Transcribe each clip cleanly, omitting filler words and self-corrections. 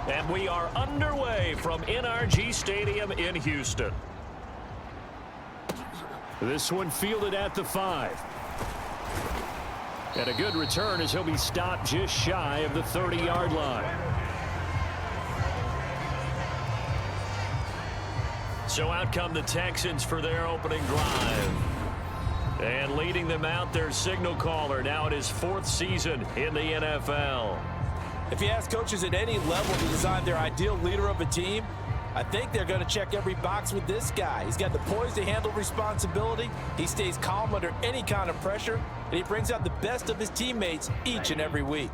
And we are underway from NRG Stadium in Houston. This one fielded at the 5. And a good return as he'll be stopped just shy of the 30-yard line. So out come the Texans for their opening drive. And leading them out, their signal caller, now in his 4th season in the NFL. If you ask coaches at any level to design their ideal leader of a team, I think they're going to check every box with this guy. He's got the poise to handle responsibility. He stays calm under any kind of pressure, and he brings out the best of his teammates each and every week.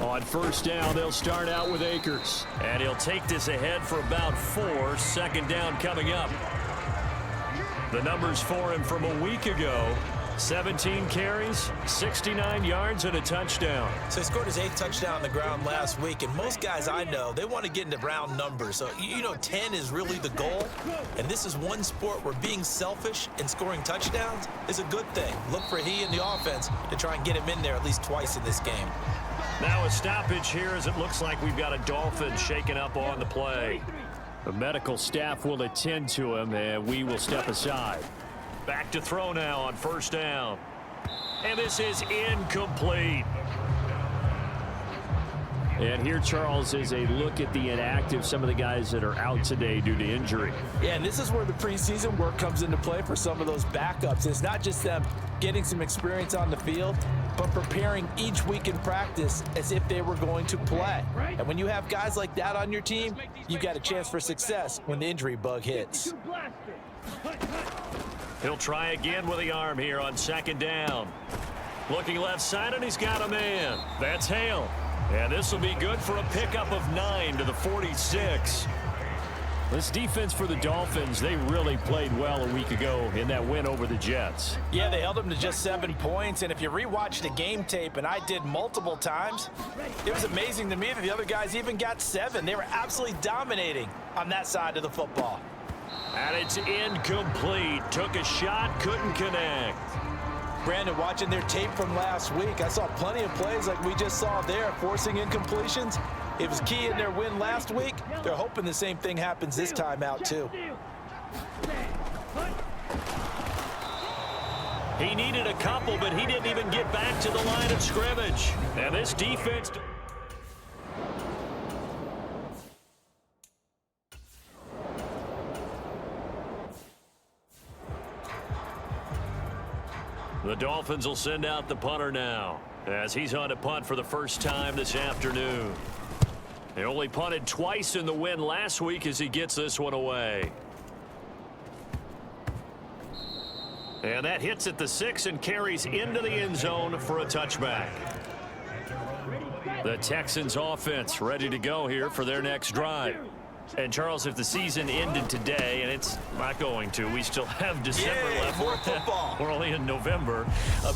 On first down, they'll start out with Akers. And he'll take this ahead for about 4. Second down coming up. The numbers for him from a week ago: 17 carries, 69 yards, and a touchdown. So he scored his 8th touchdown on the ground last week, and most guys I know, they want to get into round numbers. So, 10 is really the goal, and this is one sport where being selfish and scoring touchdowns is a good thing. Look for he and the offense to try and get him in there at least twice in this game. Now a stoppage here as it looks like we've got a Dolphin shaken up on the play. The medical staff will attend to him, and we will step aside. Back to throw now on first down. And this is incomplete. And here, Charles, is a look at the inactive, some of the guys that are out today due to injury. Yeah, and this is where the preseason work comes into play for some of those backups. It's not just them getting some experience on the field, but preparing each week in practice as if they were going to play. And when you have guys like that on your team, you got a chance for success when the injury bug hits. He'll try again with the arm here on second down. Looking left side, and he's got a man. That's Hale. And this will be good for a pickup of 9 to the 46. This defense for the Dolphins, they really played well a week ago in that win over the Jets. Yeah, they held them to just 7 points, and if you rewatch the game tape, and I did multiple times, it was amazing to me that the other guys even got 7. They were absolutely dominating on that side of the football. And it's incomplete. Took a shot, couldn't connect. Brandon, watching their tape from last week, I saw plenty of plays like we just saw there, forcing incompletions. It was key in their win last week. They're hoping the same thing happens this time out, too. He needed a couple, but he didn't even get back to the line of scrimmage. And this defense... The Dolphins will send out the punter now, as he's on to punt for the first time this afternoon. They only punted twice in the win last week as he gets this one away. And that hits at the 6 and carries into the end zone for a touchback. The Texans offense ready to go here for their next drive. And, Charles, if the season ended today, and it's not going to, we still have December left. More football. We're only in November.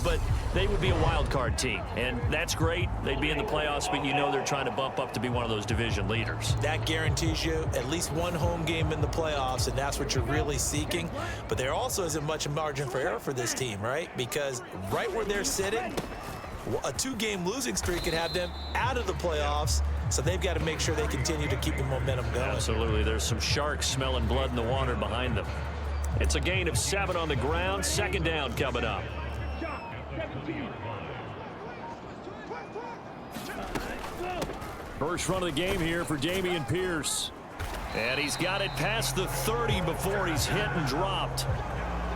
But they would be a wild card team, and that's great. They'd be in the playoffs, but you know they're trying to bump up to be one of those division leaders. That guarantees you at least one home game in the playoffs, and that's what you're really seeking. But there also isn't much margin for error for this team, right? Because right where they're sitting, a 2-game losing streak could have them out of the playoffs. So they've got to make sure they continue to keep the momentum going. Absolutely. There's some sharks smelling blood in the water behind them. It's a gain of 7 on the ground. Second down coming up. First run of the game here for Dameon Pierce. And he's got it past the 30 before he's hit and dropped.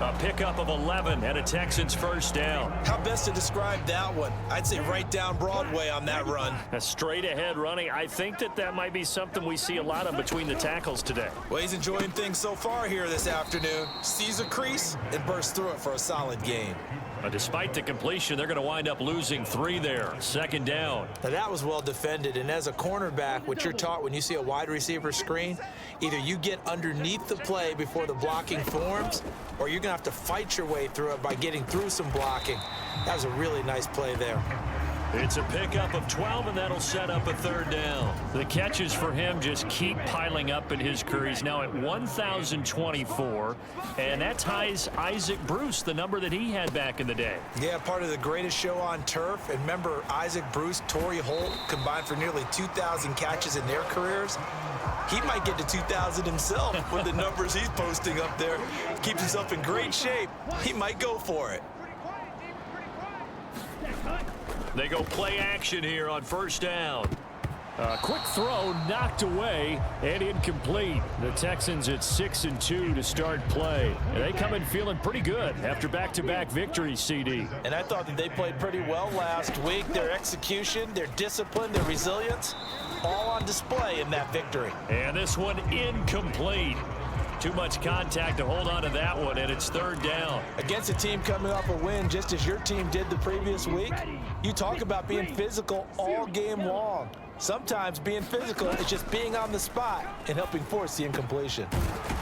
A pickup of 11 and a Texans first down. How best to describe that one? I'd say right down Broadway on that run. A straight ahead running. I think that might be something we see a lot of between the tackles today. Well, he's enjoying things so far here this afternoon. Sees a crease and bursts through it for a solid gain. Despite the completion, they're going to wind up losing 3 there. Second down. Now that was well defended, and as a cornerback, what you're taught when you see a wide receiver screen, either you get underneath the play before the blocking forms, or you're going to have to fight your way through it by getting through some blocking. That was a really nice play there. It's a pickup of 12, and that'll set up a 3rd down. The catches for him just keep piling up in his career. He's now at 1,024, and that ties Isaac Bruce, the number that he had back in the day. Yeah, part of the greatest show on turf. And remember, Isaac Bruce, Torrey Holt combined for nearly 2,000 catches in their careers. He might get to 2,000 himself with the numbers he's posting up there. Keeps himself in great shape. He might go for it. They go play action here on 1st down. A quick throw knocked away and incomplete. The Texans at 6-2 to start play. And they come in feeling pretty good after back-to-back victories, CD. And I thought that they played pretty well last week. Their execution, their discipline, their resilience, all on display in that victory. And this one incomplete. Too much contact to hold on to that one, and it's 3rd down. Against a team coming off a win just as your team did the previous week, you talk about being physical all game long. Sometimes being physical is just being on the spot and helping force the incompletion.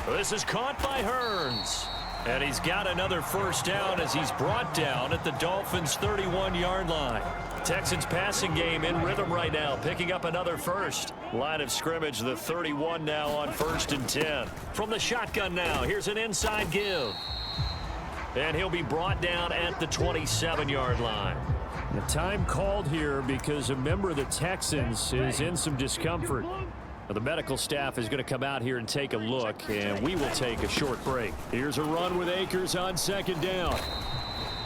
This is caught by Hearns. And he's got another 1st down as he's brought down at the Dolphins' 31-yard line. Texans passing game in rhythm right now, picking up another 1st. Line of scrimmage, the 31 now on 1st and 10. From the shotgun now, here's an inside give. And he'll be brought down at the 27-yard line. The time called here because a member of the Texans is in some discomfort. The medical staff is going to come out here and take a look, and we will take a short break. Here's a run with Akers on 2nd down.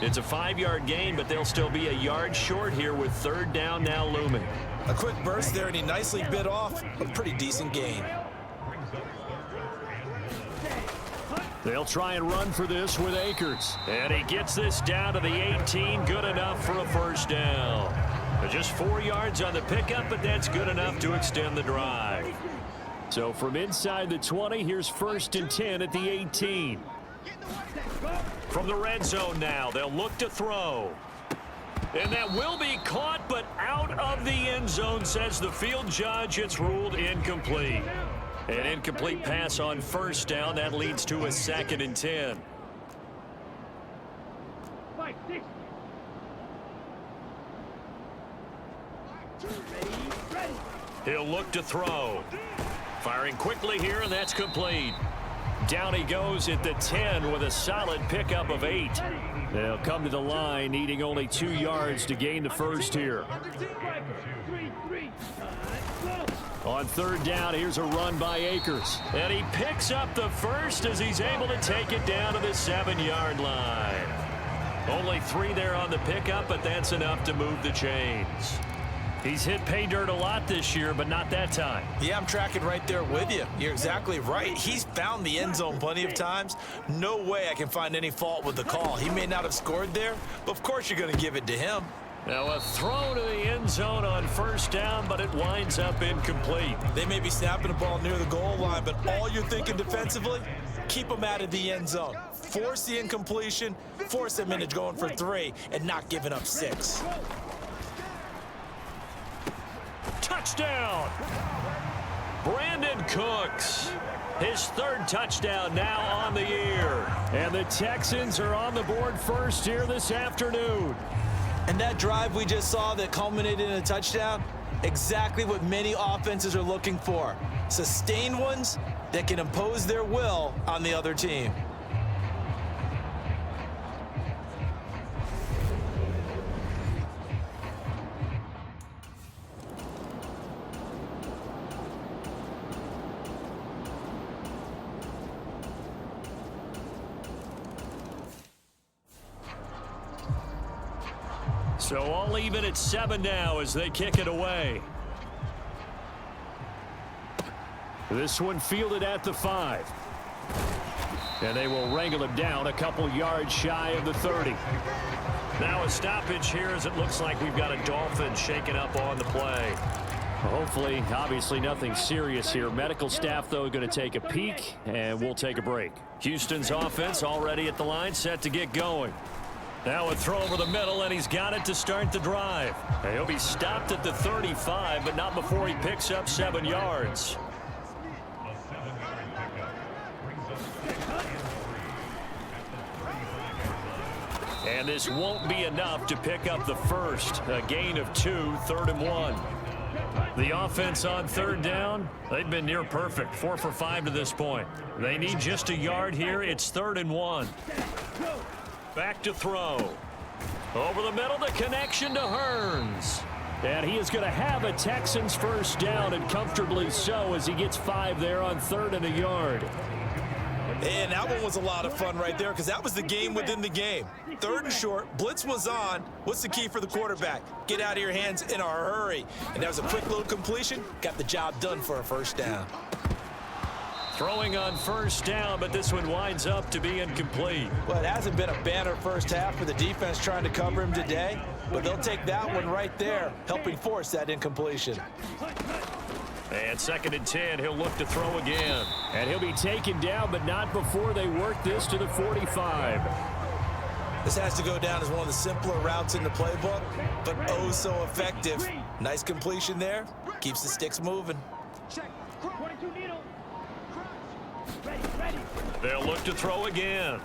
It's a 5-yard gain, but they'll still be a yard short here with 3rd down now looming. A quick burst there, and he nicely bit off a pretty decent gain. They'll try and run for this with Akers. And he gets this down to the 18, good enough for a 1st down. Just 4 yards on the pickup, but that's good enough to extend the drive. So from inside the 20, here's 1st and 10 at the 18. From the red zone now, they'll look to throw. And that will be caught, but out of the end zone, says the field judge. It's ruled incomplete. An incomplete pass on 1st down. That leads to a 2nd and 10. He'll look to throw. Firing quickly here, and that's complete. Down he goes at the 10 with a solid pickup of 8. They'll come to the line, needing only 2 yards to gain the 1st here. On 3rd down, here's a run by Akers. And he picks up the 1st as he's able to take it down to the 7-yard line. Only 3 there on the pickup, but that's enough to move the chains. He's hit pay dirt a lot this year, but not that time. Yeah, I'm tracking right there with you. You're exactly right. He's found the end zone plenty of times. No way I can find any fault with the call. He may not have scored there, but of course you're going to give it to him. Now a throw to the end zone on 1st down, but it winds up incomplete. They may be snapping the ball near the goal line, but all you're thinking defensively, keep them out of the end zone. Force the incompletion, force them into going for 3, and not giving up 6. Touchdown! Brandon Cooks. His 3rd touchdown now on the year. And the Texans are on the board first here this afternoon. And that drive we just saw that culminated in a touchdown, exactly what many offenses are looking for. Sustained ones that can impose their will on the other team. So all even at 7 now as they kick it away. This one fielded at the 5. And they will wrangle him down a couple yards shy of the 30. Now a stoppage here as it looks like we've got a Dolphin shaking up on the play. Hopefully, obviously nothing serious here. Medical staff, though, going to take a peek, and we'll take a break. Houston's offense already at the line, set to get going. Now a throw over the middle, and he's got it to start the drive. And he'll be stopped at the 35, but not before he picks up 7 yards. And And this won't be enough to pick up the first. A gain of 2, 3rd and 1. The offense on 3rd down, they've been near perfect. 4 for 5 to this point. They need just a yard here. It's 3rd and 1. Back to throw. Over the middle, the connection to Hearns. And he is going to have a Texans first down, and comfortably so, as he gets 5 there on 3rd and a yard. And that one was a lot of fun right there because that was the game within the game. 3rd and short, blitz was on. What's the key for the quarterback? Get out of your hands in a hurry. And that was a quick little completion. Got the job done for a first down. Throwing on 1st down, but this one winds up to be incomplete. Well, it hasn't been a banner first half for the defense trying to cover him today, but they'll take that one right there, helping force that incompletion. And 2nd and 10, he'll look to throw again. And he'll be taken down, but not before they work this to the 45. This has to go down as one of the simpler routes in the playbook, but oh so effective. Nice completion there. Keeps the sticks moving. They'll look to throw again.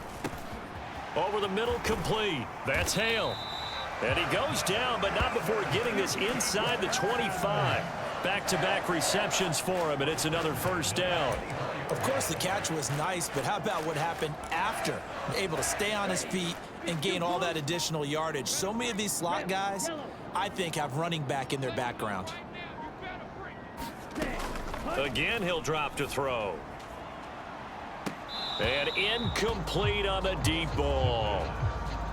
Over the middle, complete. That's Hale. And he goes down, but not before getting this inside the 25. Back-to-back receptions for him, and it's another first down. Of course, the catch was nice, but how about what happened after? Able to stay on his feet and gain all that additional yardage. So many of these slot guys, I think, have running back in their background. Again, he'll drop to throw. And incomplete on the deep ball.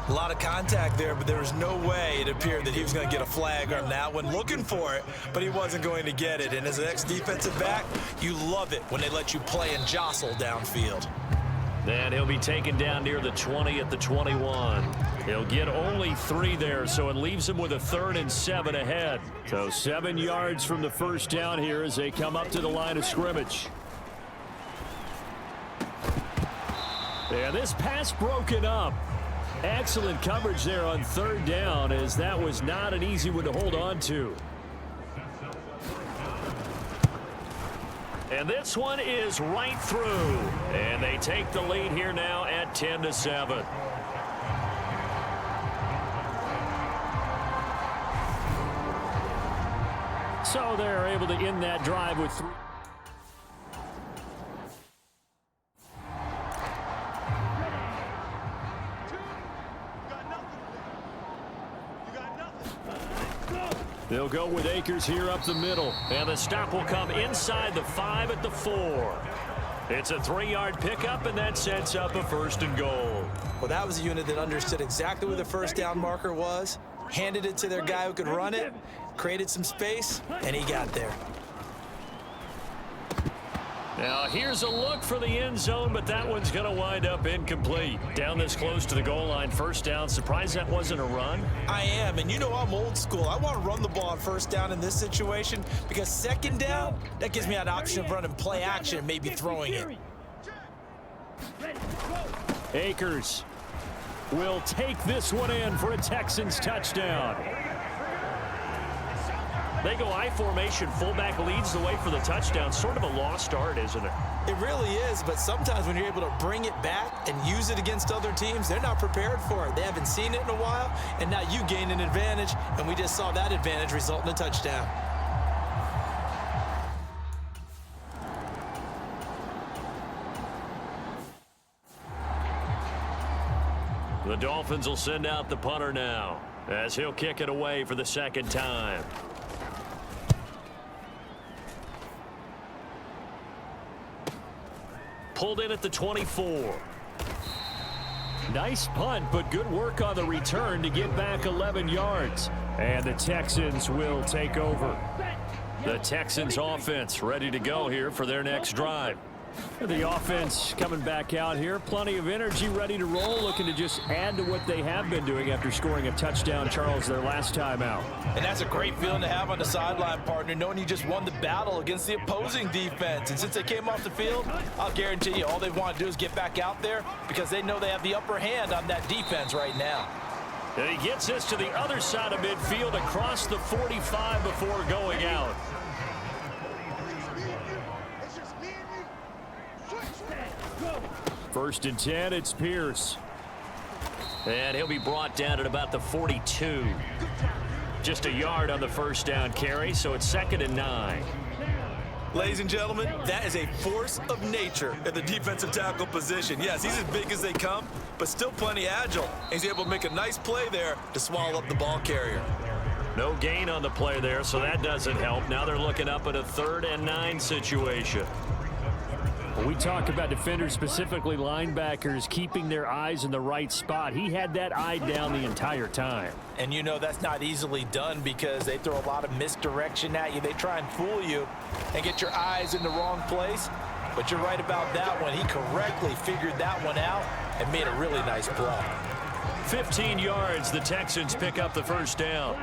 A lot of contact there, but there was no way it appeared that he was going to get a flag on that one. Looking for it, but he wasn't going to get it. And as an ex-defensive back, you love it when they let you play and jostle downfield. And he'll be taken down near the 20 at the 21. He'll get only 3 there, so it leaves him with a 3rd and 7 ahead. So 7 yards from the first down here as they come up to the line of scrimmage. And this pass broken up. Excellent coverage there on 3rd down, as that was not an easy one to hold on to. And this one is right through. And they take the lead here now at 10-7. So they're able to end that drive with 3. They'll go with Akers here up the middle. And the stop will come inside the 5 at the 4. It's a 3-yard pickup, and that sets up a 1st and goal. Well, that was a unit that understood exactly where the first down marker was, handed it to their guy who could run it, created some space, and he got there. Now, here's a look for the end zone, but that one's going to wind up incomplete. Down this close to the goal line, 1st down. Surprised that wasn't a run? I am, and you know I'm old school. I want to run the ball on 1st down in this situation because 2nd down, that gives me an option of running play action and maybe throwing it. Akers will take this one in for a Texans touchdown. They go I formation. Fullback leads the way for the touchdown. Sort of a lost art, isn't it? It really is, but sometimes when you're able to bring it back and use it against other teams, they're not prepared for it. They haven't seen it in a while, and now you gain an advantage, and we just saw that advantage result in a touchdown. The Dolphins will send out the punter now as he'll kick it away for the 2nd time. Pulled in at the 24. Nice punt, but good work on the return to get back 11 yards. And the Texans will take over. The Texans offense ready to go here for their next drive. The offense coming back out here. Plenty of energy, ready to roll, looking to just add to what they have been doing after scoring a touchdown, Charles, their last time out. And that's a great feeling to have on the sideline, partner, knowing you just won the battle against the opposing defense. And since they came off the field, I'll guarantee you all they want to do is get back out there because they know they have the upper hand on that defense right now. And he gets this to the other side of midfield across the 45 before going out. 1st and 10, it's Pierce. And he'll be brought down at about the 42. Just a yard on the first down carry, so it's 2nd and 9. Ladies and gentlemen, that is a force of nature at the defensive tackle position. Yes, he's as big as they come, but still plenty agile. He's able to make a nice play there to swallow up the ball carrier. No gain on the play there, so that doesn't help. Now they're looking up at a 3rd and 9 situation. When we talk about defenders, specifically linebackers, keeping their eyes in the right spot, he had that eye down the entire time. And you know that's not easily done because they throw a lot of misdirection at you. They try and fool you and get your eyes in the wrong place. But you're right about that one. He correctly figured that one out and made a really nice play. 15 yards, the Texans pick up the first down.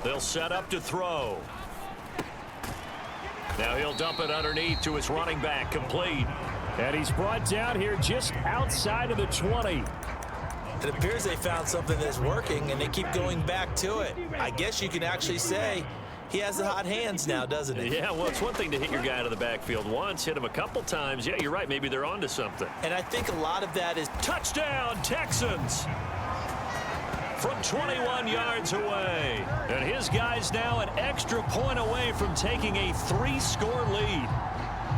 They'll set up to throw. Now he'll dump it underneath to his running back, complete. And he's brought down here just outside of the 20. It appears they found something that's working, and they keep going back to it. I guess you can actually say he has the hot hands now, doesn't he? Yeah, well, it's one thing to hit your guy out of the backfield once, hit him a couple times. Yeah, you're right. Maybe they're onto something. And I think a lot of that is touchdown, Texans! From 21 yards away. And his guy's now an extra point away from taking a 3-score lead.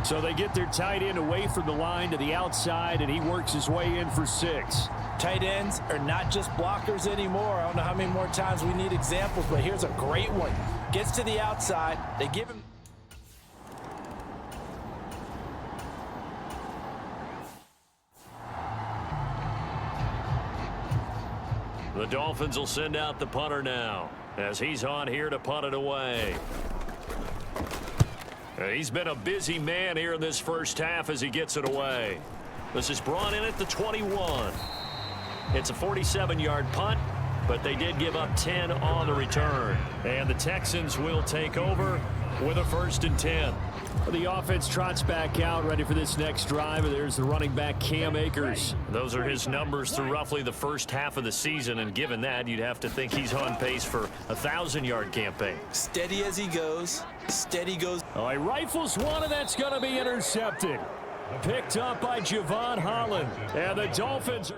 So they get their tight end away from the line to the outside, and he works his way in for 6. Tight ends are not just blockers anymore. I don't know how many more times we need examples, but here's a great one. Gets to the outside. They give him. The Dolphins will send out the punter now as he's on here to punt it away. He's been a busy man here in this first half as he gets it away. This is brought in at the 21. It's a 47-yard punt, but they did give up 10 on the return. And the Texans will take over with a 1st and 10. The offense trots back out, ready for this next drive. And there's the running back, Cam Akers. Those are his numbers through roughly the first half of the season, and given that, you'd have to think he's on pace for a 1,000-yard campaign. Steady as he goes. Steady goes. Oh, he rifles one, and that's going to be intercepted. Picked up by Javon Holland. And the Dolphins...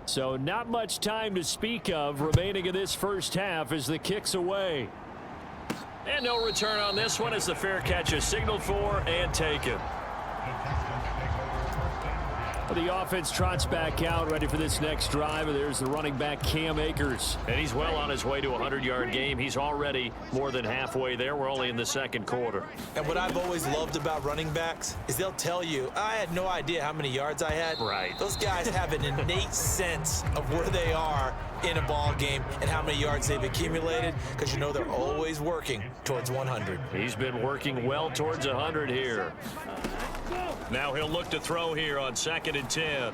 So not much time to speak of remaining in this first half as the kick's away. And no return on this one as the fair catch is signaled for and taken. The offense trots back out, ready for this next drive. And there's the running back, Cam Akers. And he's well on his way to a 100-yard game. He's already more than halfway there. We're only in the 2nd quarter. And what I've always loved about running backs is they'll tell you, I had no idea how many yards I had. Right. Those guys have an innate sense of where they are in a ball game and how many yards they've accumulated, because you know they're always working towards 100. He's been working well towards 100 here. Now he'll look to throw here on 2nd and 10.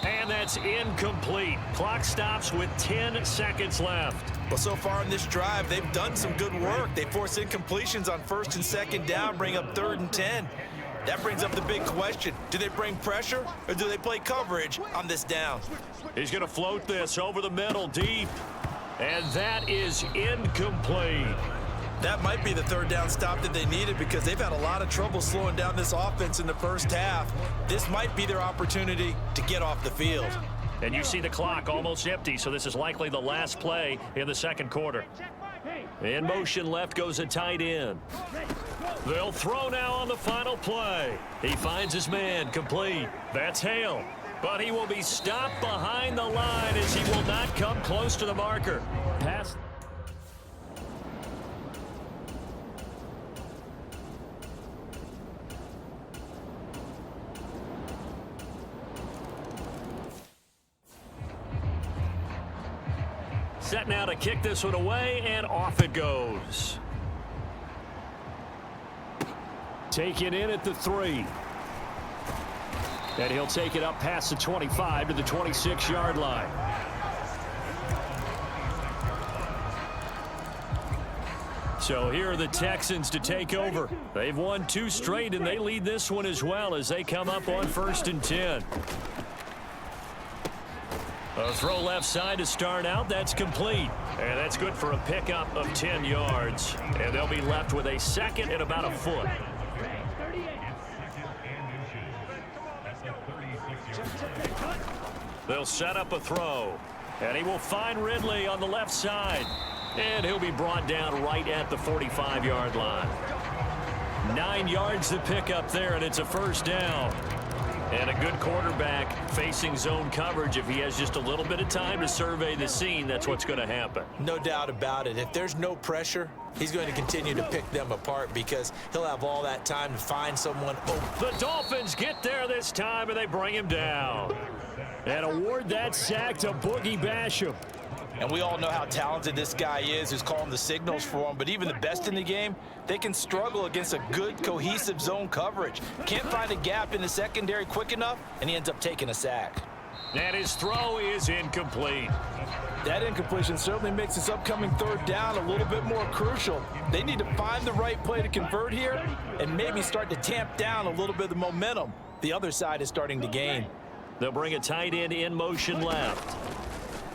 And that's incomplete. Clock stops with 10 seconds left. Well, so far in this drive, they've done some good work. They force incompletions on 1st and 2nd down, bring up 3rd and 10. That brings up the big question. Do they bring pressure or do they play coverage on this down? He's going to float this over the middle deep. And that is incomplete. That might be the 3rd down stop that they needed because they've had a lot of trouble slowing down this offense in the first half. This might be their opportunity to get off the field. And you see the clock almost empty, so this is likely the last play in the 2nd quarter. In motion left goes a tight end. They'll throw now on the final play. He finds his man, complete. That's Hale. But he will be stopped behind the line as he will not come close to the marker. Pass. Set now to kick this one away, and off it goes. Taken in at the 3. And he'll take it up past the 25 to the 26-yard line. So here are the Texans to take over. They've won 2 straight, and they lead this one as well as they come up on 1st and 10. A throw left side to start out. That's complete. And that's good for a pickup of 10 yards. And they'll be left with a second and about a foot. They'll set up a throw. And he will find Ridley on the left side. And he'll be brought down right at the 45-yard line. 9 yards to pick up there, and it's a first down. And a good quarterback facing zone coverage. If he has just a little bit of time to survey the scene, that's what's going to happen. No doubt about it. If there's no pressure, he's going to continue to pick them apart because he'll have all that time to find someone open. The Dolphins get there this time, and they bring him down. And award that sack to Boogie Basham. And we all know how talented this guy is who's calling the signals for him. But even the best in the game, they can struggle against a good, cohesive zone coverage. Can't find a gap in the secondary quick enough, and he ends up taking a sack. And his throw is incomplete. That incompletion certainly makes this upcoming third down a little bit more crucial. They need to find the right play to convert here and maybe start to tamp down a little bit of the momentum the other side is starting to gain. They'll bring a tight end in motion left.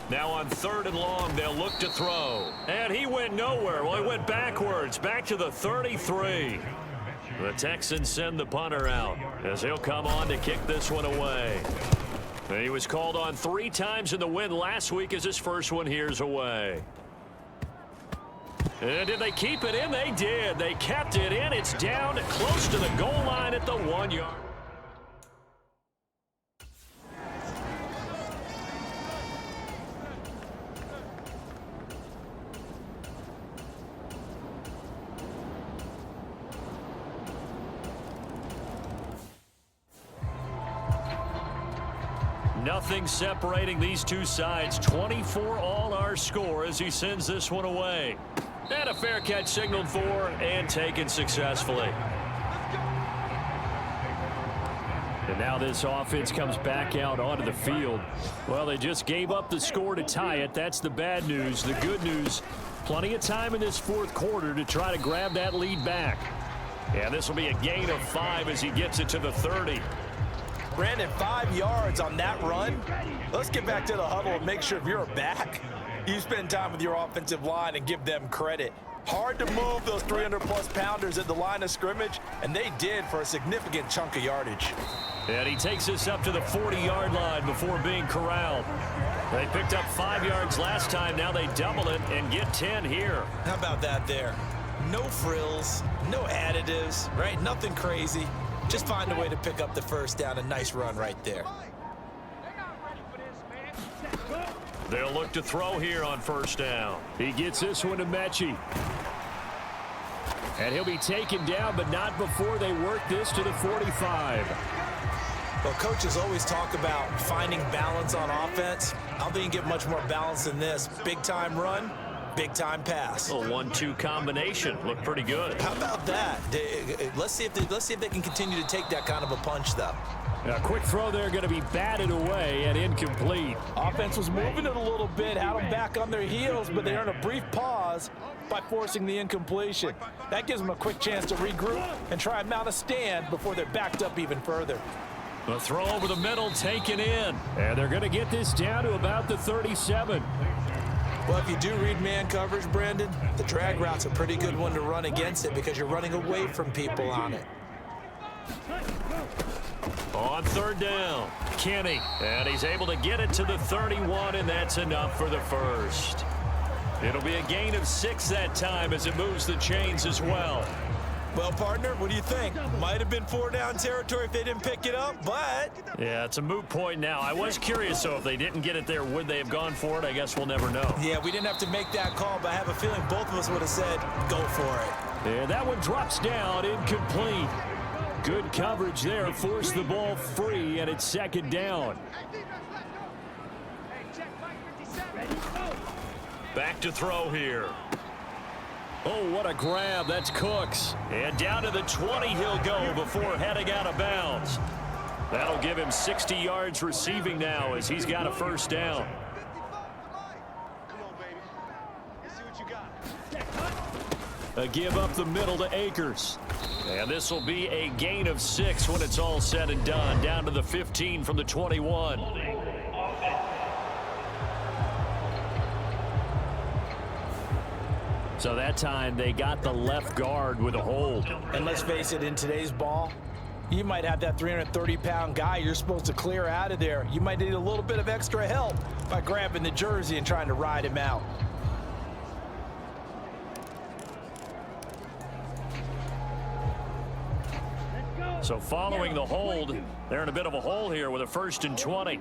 Now on 3rd and long, they'll look to throw. And he went nowhere. Well, he went backwards, back to the 33. The Texans send the punter out as he'll come on to kick this one away. He was called on 3 times in the win last week as his first one here's away. And did they keep it in? They did. They kept it in. It's down close to the goal line at the 1-yard. Nothing separating these two sides. 24 all our score as he sends this one away. And a fair catch signaled for and taken successfully. And now this offense comes back out onto the field. Well, they just gave up the score to tie it. That's the bad news. The good news, plenty of time in this 4th quarter to try to grab that lead back. And this will be a gain of 5 as he gets it to the 30. Brandon, 5 yards on that run. Let's get back to the huddle and make sure if you're a back, you spend time with your offensive line and give them credit. Hard to move those 300-plus pounders at the line of scrimmage, and they did for a significant chunk of yardage. And he takes us up to the 40-yard line before being corralled. They picked up 5 yards last time. Now they double it and get 10 here. How about that there? No frills, no additives, right? Nothing crazy. Just find a way to pick up the first down. A nice run right there. They'll look to throw here on 1st down. He gets this one to Mechie. And he'll be taken down, but not before they work this to the 45. Well, coaches always talk about finding balance on offense. I don't think you get much more balance than this. Big-time run, big-time pass. A 1-2 combination. Looked pretty good. How about that? Let's see if they can continue to take that kind of a punch, though. A quick throw there going to be batted away and incomplete. Offense was moving it a little bit, had them back on their heels, but they earned a brief pause by forcing the incompletion. That gives them a quick chance to regroup and try and mount a stand before they're backed up even further. The throw over the middle taken in. And they're going to get this down to about the 37. Well, if you do read man coverage, Brandon, the drag route's a pretty good one to run against it because you're running away from people on it. On 3rd down, Kenny, and he's able to get it to the 31, and that's enough for the first. It'll be a gain of 6 that time as it moves the chains as well. Well, partner, what do you think? Might have been 4-down territory if they didn't pick it up, but... Yeah, it's a moot point now. I was curious, though, if they didn't get it there, would they have gone for it? I guess we'll never know. Yeah, we didn't have to make that call, but I have a feeling both of us would have said, go for it. And that one drops down, incomplete. Good coverage there, forced the ball free, and it's 2nd down. Back to throw here. Oh, what a grab. That's Cooks. And down to the 20 he'll go before heading out of bounds. That'll give him 60 yards receiving now as he's got a 1st down. A give up the middle to Akers. And this will be a gain of 6 when it's all said and done. Down to the 15 from the 21. So that time they got the left guard with a hold. And let's face it, in today's ball, you might have that 330-pound guy you're supposed to clear out of there. You might need a little bit of extra help by grabbing the jersey and trying to ride him out. So following the hold, they're in a bit of a hole here with a 1st and 20.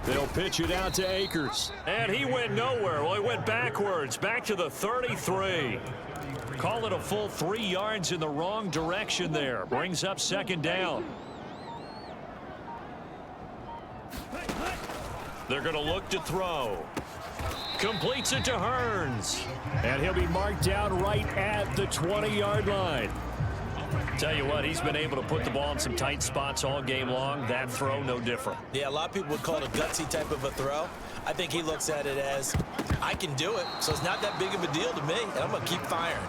They'll pitch it out to Akers. And he went nowhere. Well, he went backwards, back to the 33. Call it a full 3 yards in the wrong direction there. Brings up 2nd down. They're going to look to throw. Completes it to Hearns. And he'll be marked down right at the 20-yard line. Tell you what, he's been able to put the ball in some tight spots all game long. That throw, no different. Yeah, a lot of people would call it a gutsy type of a throw. I think he looks at it as, I can do it, so it's not that big of a deal to me, and I'm going to keep firing.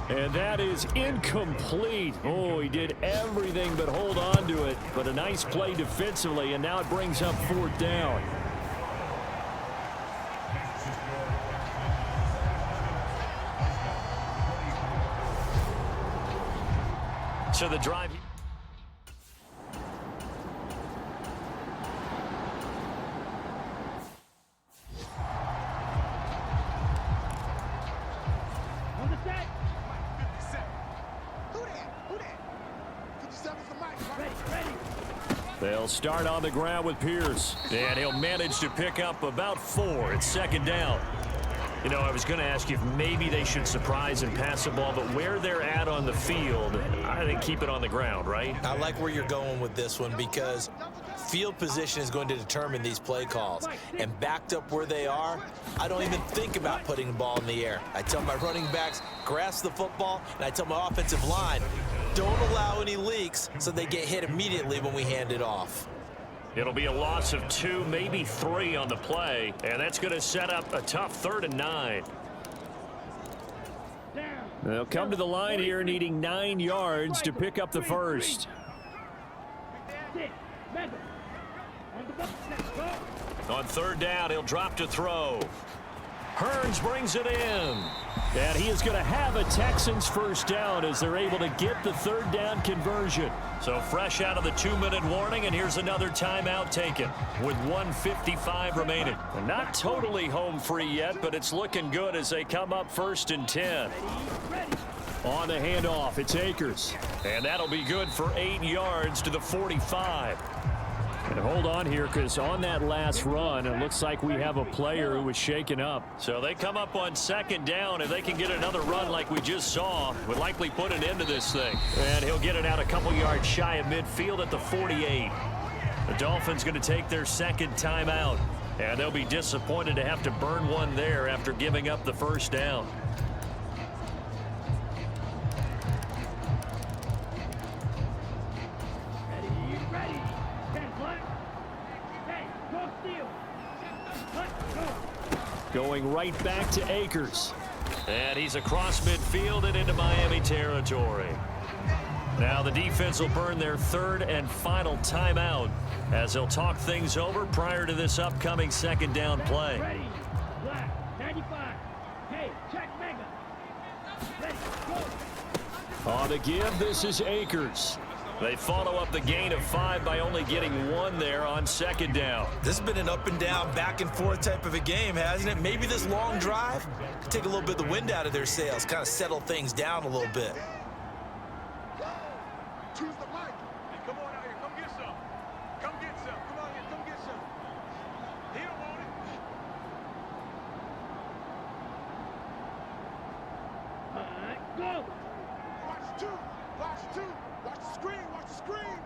And that is incomplete. Oh, he did everything but hold on to it. But a nice play defensively, and now it brings up 4th down. So the drive. They'll start on the ground with Pierce. And he'll manage to pick up about 4. It's 2nd down. You know, I was going to ask you if maybe they should surprise and pass the ball, but where they're at on the field, I think keep it on the ground, right? I like where you're going with this one because field position is going to determine these play calls. And backed up where they are, I don't even think about putting the ball in the air. I tell my running backs, grasp the football, and I tell my offensive line, don't allow any leaks so they get hit immediately when we hand it off. It'll be a loss of 2, maybe 3 on the play, and that's going to set up a tough 3rd and 9. They'll come to the line here needing 9 yards to pick up the 1st. On 3rd down, he'll drop to throw. Hearns brings it in. And he is going to have a Texans 1st down as they're able to get the 3rd down conversion. So fresh out of the 2-minute warning, and here's another timeout taken with 1:55 remaining. And not totally home free yet, but it's looking good as they come up 1st and 10. On the handoff, it's Akers. And that'll be good for 8 yards to the 45. And hold on here, because on that last run, it looks like we have a player who was shaken up. So they come up on 2nd down. If they can get another run like we just saw, would likely put an end to this thing. And he'll get it out a couple yards shy of midfield at the 48. The Dolphins going to take their 2nd timeout. And they'll be disappointed to have to burn one there after giving up the 1st down. Going right back to Akers. And he's across midfield and into Miami territory. Now the defense will burn their 3rd and final timeout as they'll talk things over prior to this upcoming 2nd down play. On the give, this is Akers. They follow up the gain of 5 by only getting 1 there on 2nd down. This has been an up and down, back and forth type of a game, hasn't it? Maybe this long drive could take a little bit of the wind out of their sails, kind of settle things down a little bit. Choose the mic. Hey, come on out here. Come get some. Come get some. Come on here. Come get some. He don't want it. All right, go. Watch 2. Watch 2. Watch the screen. Watch the screen.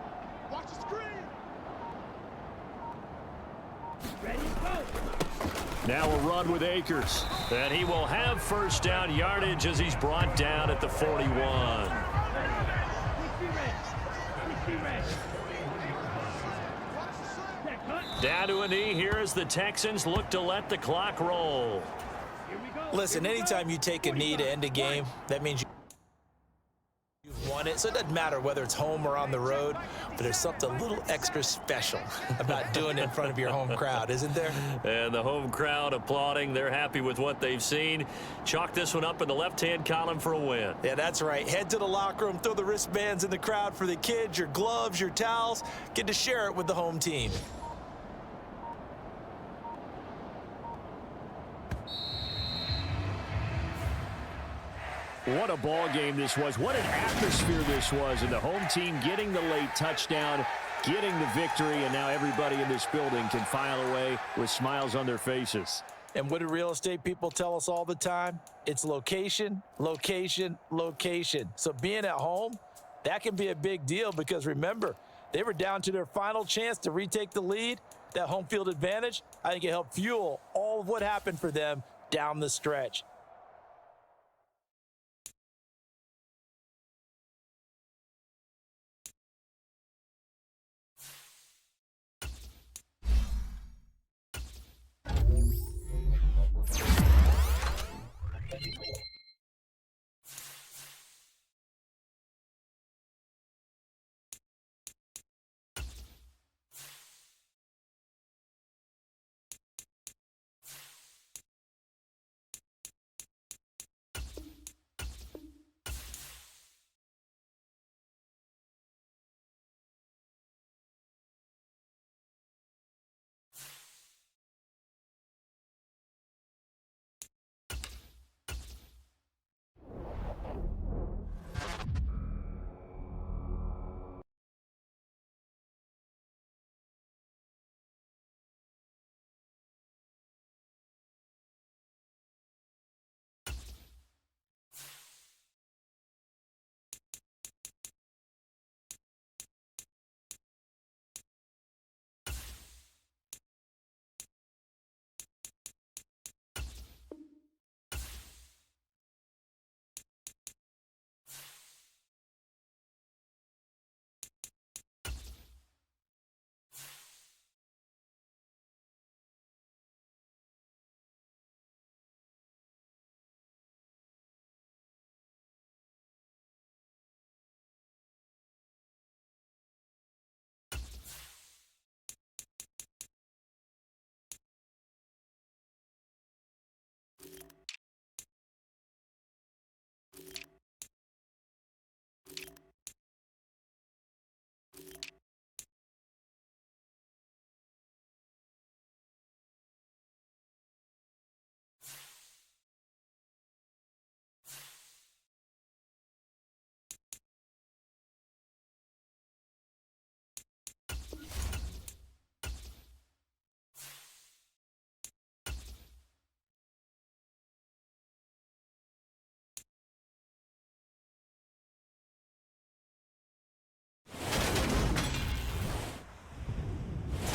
Watch the screen. Ready, go. Now a run with Akers. And he will have 1st down yardage as he's brought down at the 41. Down to a knee here as the Texans look to let the clock roll. Listen, anytime you take a knee to end a game, that means you've won. won it, so it doesn't matter whether it's home or on the road, but there's something a little extra special about doing it in front of your home crowd, isn't there? And the home crowd applauding. They're happy with what they've seen. Chalk this one up in the left-hand column for a win. Yeah, that's right. Head to the locker room, throw the wristbands in the crowd for the kids, your gloves, your towels. Get to share it with the home team. What a ball game this was. What an atmosphere this was. And the home team getting the late touchdown, getting the victory, and now everybody in this building can file away with smiles on their faces. And what do real estate people tell us all the time? It's location, location, location. So being at home, that can be a big deal because remember, they were down to their final chance to retake the lead. That home field advantage, I think it helped fuel all of what happened for them down the stretch.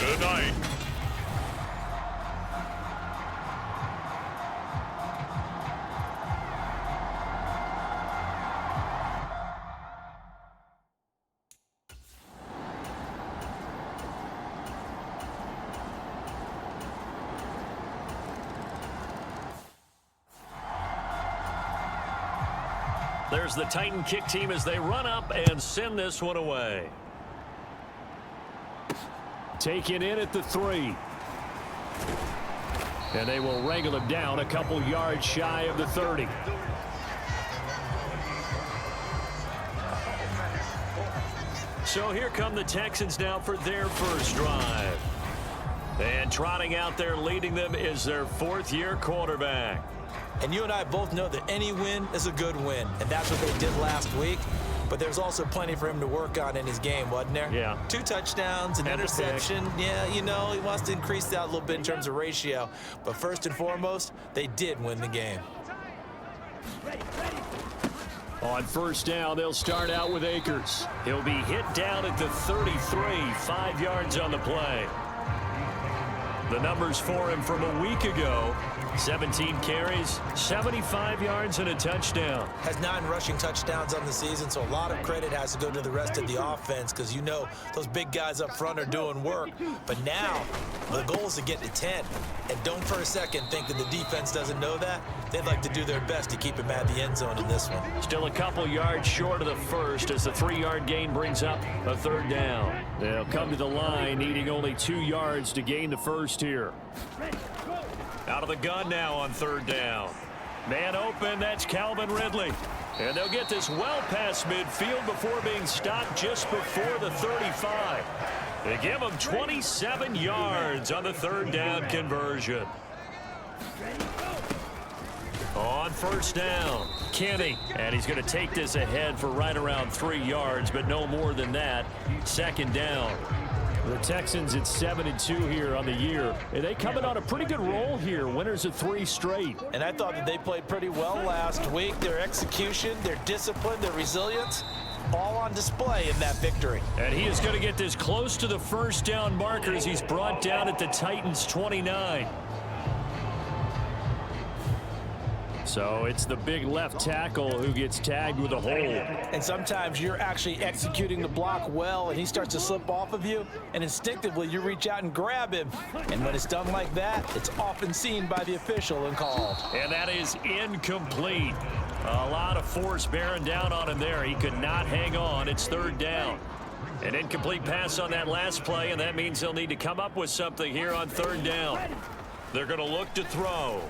Tonight. There's the Titan kick team as they run up and send this one away. Taken in at the 3. And they will wrangle him down a couple yards shy of the 30. So here come the Texans now for their first drive. And trotting out there leading them is their fourth-year quarterback. And you and I both know that any win is a good win, and that's what they did last week. But there's also plenty for him to work on in his game, wasn't there? Yeah. 2 touchdowns, an interception. Yeah, you know, he wants to increase that a little bit in terms of ratio. But first and foremost, they did win the game. On first down, they'll start out with Akers. He'll be hit down at the 33, 5 yards on the play. The numbers for him from a week ago, 17 carries, 75 yards, and a touchdown. Has 9 rushing touchdowns on the season, so a lot of credit has to go to the rest of the offense because you know those big guys up front are doing work. But now the goal is to get to 10. And don't for a second think that the defense doesn't know that. They'd like to do their best to keep him at the end zone in this one. Still a couple yards short of the first as the 3-yard gain brings up a 3rd down. They'll come to the line needing only 2 yards to gain the first here. Out of the gun now on 3rd down. Man open, that's Calvin Ridley. And they'll get this well past midfield before being stopped just before the 35. They give him 27 yards on the 3rd down conversion. On 1st down, Kenny. And he's going to take this ahead for right around 3 yards, but no more than that. 2nd down. The Texans at 7-2 here on the year. And they coming on a pretty good roll here. Winners of 3 straight. And I thought that they played pretty well last week. Their execution, their discipline, their resilience, all on display in that victory. And he is going to get this close to the 1st down marker as he's brought down at the Titans' 29. So it's the big left tackle who gets tagged with a hold. And sometimes you're actually executing the block well and he starts to slip off of you, and instinctively you reach out and grab him. And when it's done like that, it's often seen by the official and called. And that is incomplete. A lot of force bearing down on him there. He could not hang on. It's 3rd down. An incomplete pass on that last play, and that means they'll need to come up with something here on 3rd down. They're going to look to throw.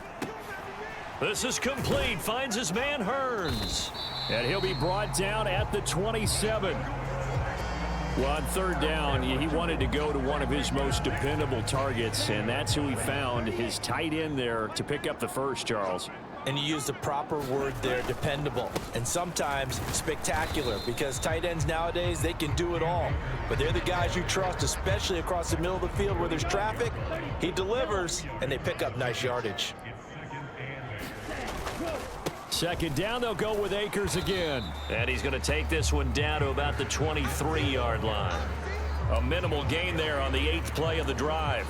This is complete. Finds his man Hearns. And he'll be brought down at the 27. Well, on 3rd down, he wanted to go to one of his most dependable targets, and that's who he found, his tight end there to pick up the first, Charles. And you use the proper word there, dependable, and sometimes spectacular, because tight ends nowadays, they can do it all. But they're the guys you trust, especially across the middle of the field where there's traffic. He delivers, and they pick up nice yardage. 2nd down, they'll go with Akers again. And he's going to take this one down to about the 23-yard line. A minimal gain there on the 8th play of the drive.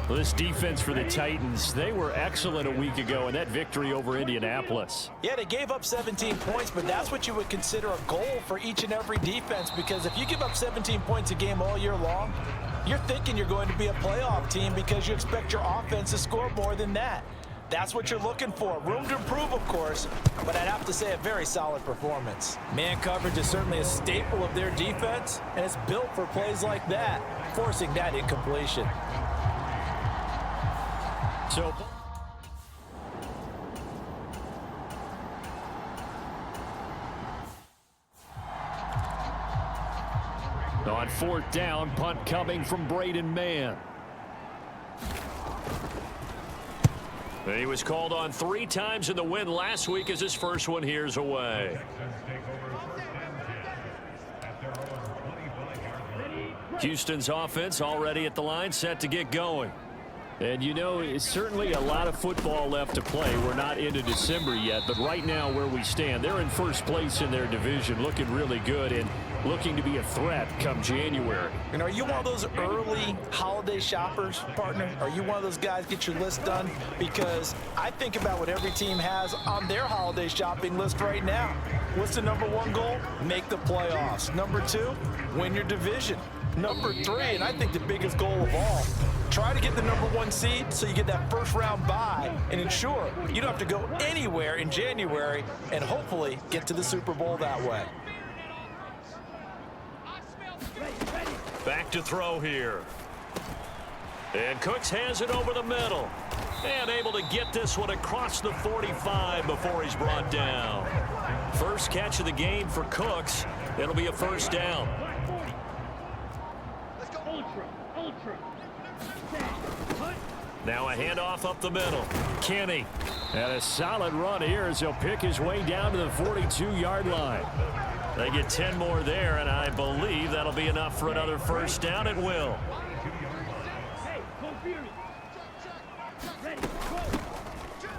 Well, this defense for the Titans, they were excellent a week ago in that victory over Indianapolis. Yeah, they gave up 17 points, but that's what you would consider a goal for each and every defense, because if you give up 17 points a game all year long, you're thinking you're going to be a playoff team because you expect your offense to score more than that. That's what you're looking for. Room to improve, of course, but I'd have to say a very solid performance. Man coverage is certainly a staple of their defense, and it's built for plays like that, forcing that incompletion. So on 4th down, punt coming from Braden Mann. He was called on 3 times in the win last week as his first one here's away. Houston's offense already at the line, set to get going. And you know, it's certainly a lot of football left to play. We're not into December yet, but right now where we stand, they're in 1st place in their division, looking really good and looking to be a threat come January. And are you one of those early holiday shoppers, partner? Are you one of those guys get your list done? Because I think about what every team has on their holiday shopping list right now. What's the #1 goal? Make the playoffs. #2, win your division. #3, and I think the biggest goal of all, try to get the #1 seed so you get that 1st round bye and ensure you don't have to go anywhere in January and hopefully get to the Super Bowl that way. Back to throw here. And Cooks has it over the middle. And able to get this one across the 45 before he's brought down. First catch of the game for Cooks. It'll be a 1st down. Now a handoff up the middle. Kenny. And a solid run here as he'll pick his way down to the 42-yard line. They get 10 more there, and I believe that'll be enough for another 1st down. It will.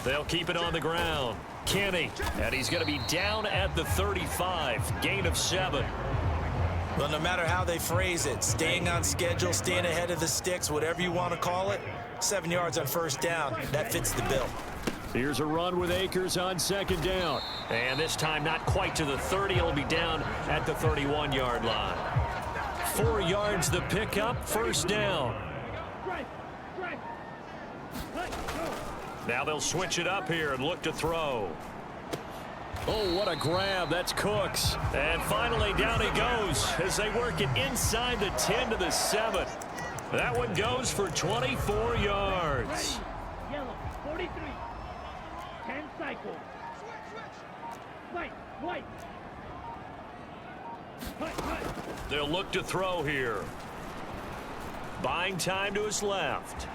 They'll keep it on the ground. Kenny, and he's going to be down at the 35. Gain of 7. Well, no matter how they phrase it, staying on schedule, staying ahead of the sticks, whatever you want to call it, 7 yards on 1st down, that fits the bill. Here's a run with Akers on second down. And this time not quite to the 30. It'll be down at the 31-yard line. 4 yards the pickup, first down. Now they'll switch it up here and look to throw. Oh, what a grab. That's Cooks. And finally down he goes as they work it inside the 10 to the 7. That one goes for 24 yards. Yellow, 43. 10 cycles. White, white. They'll look to throw here. Buying time to his left.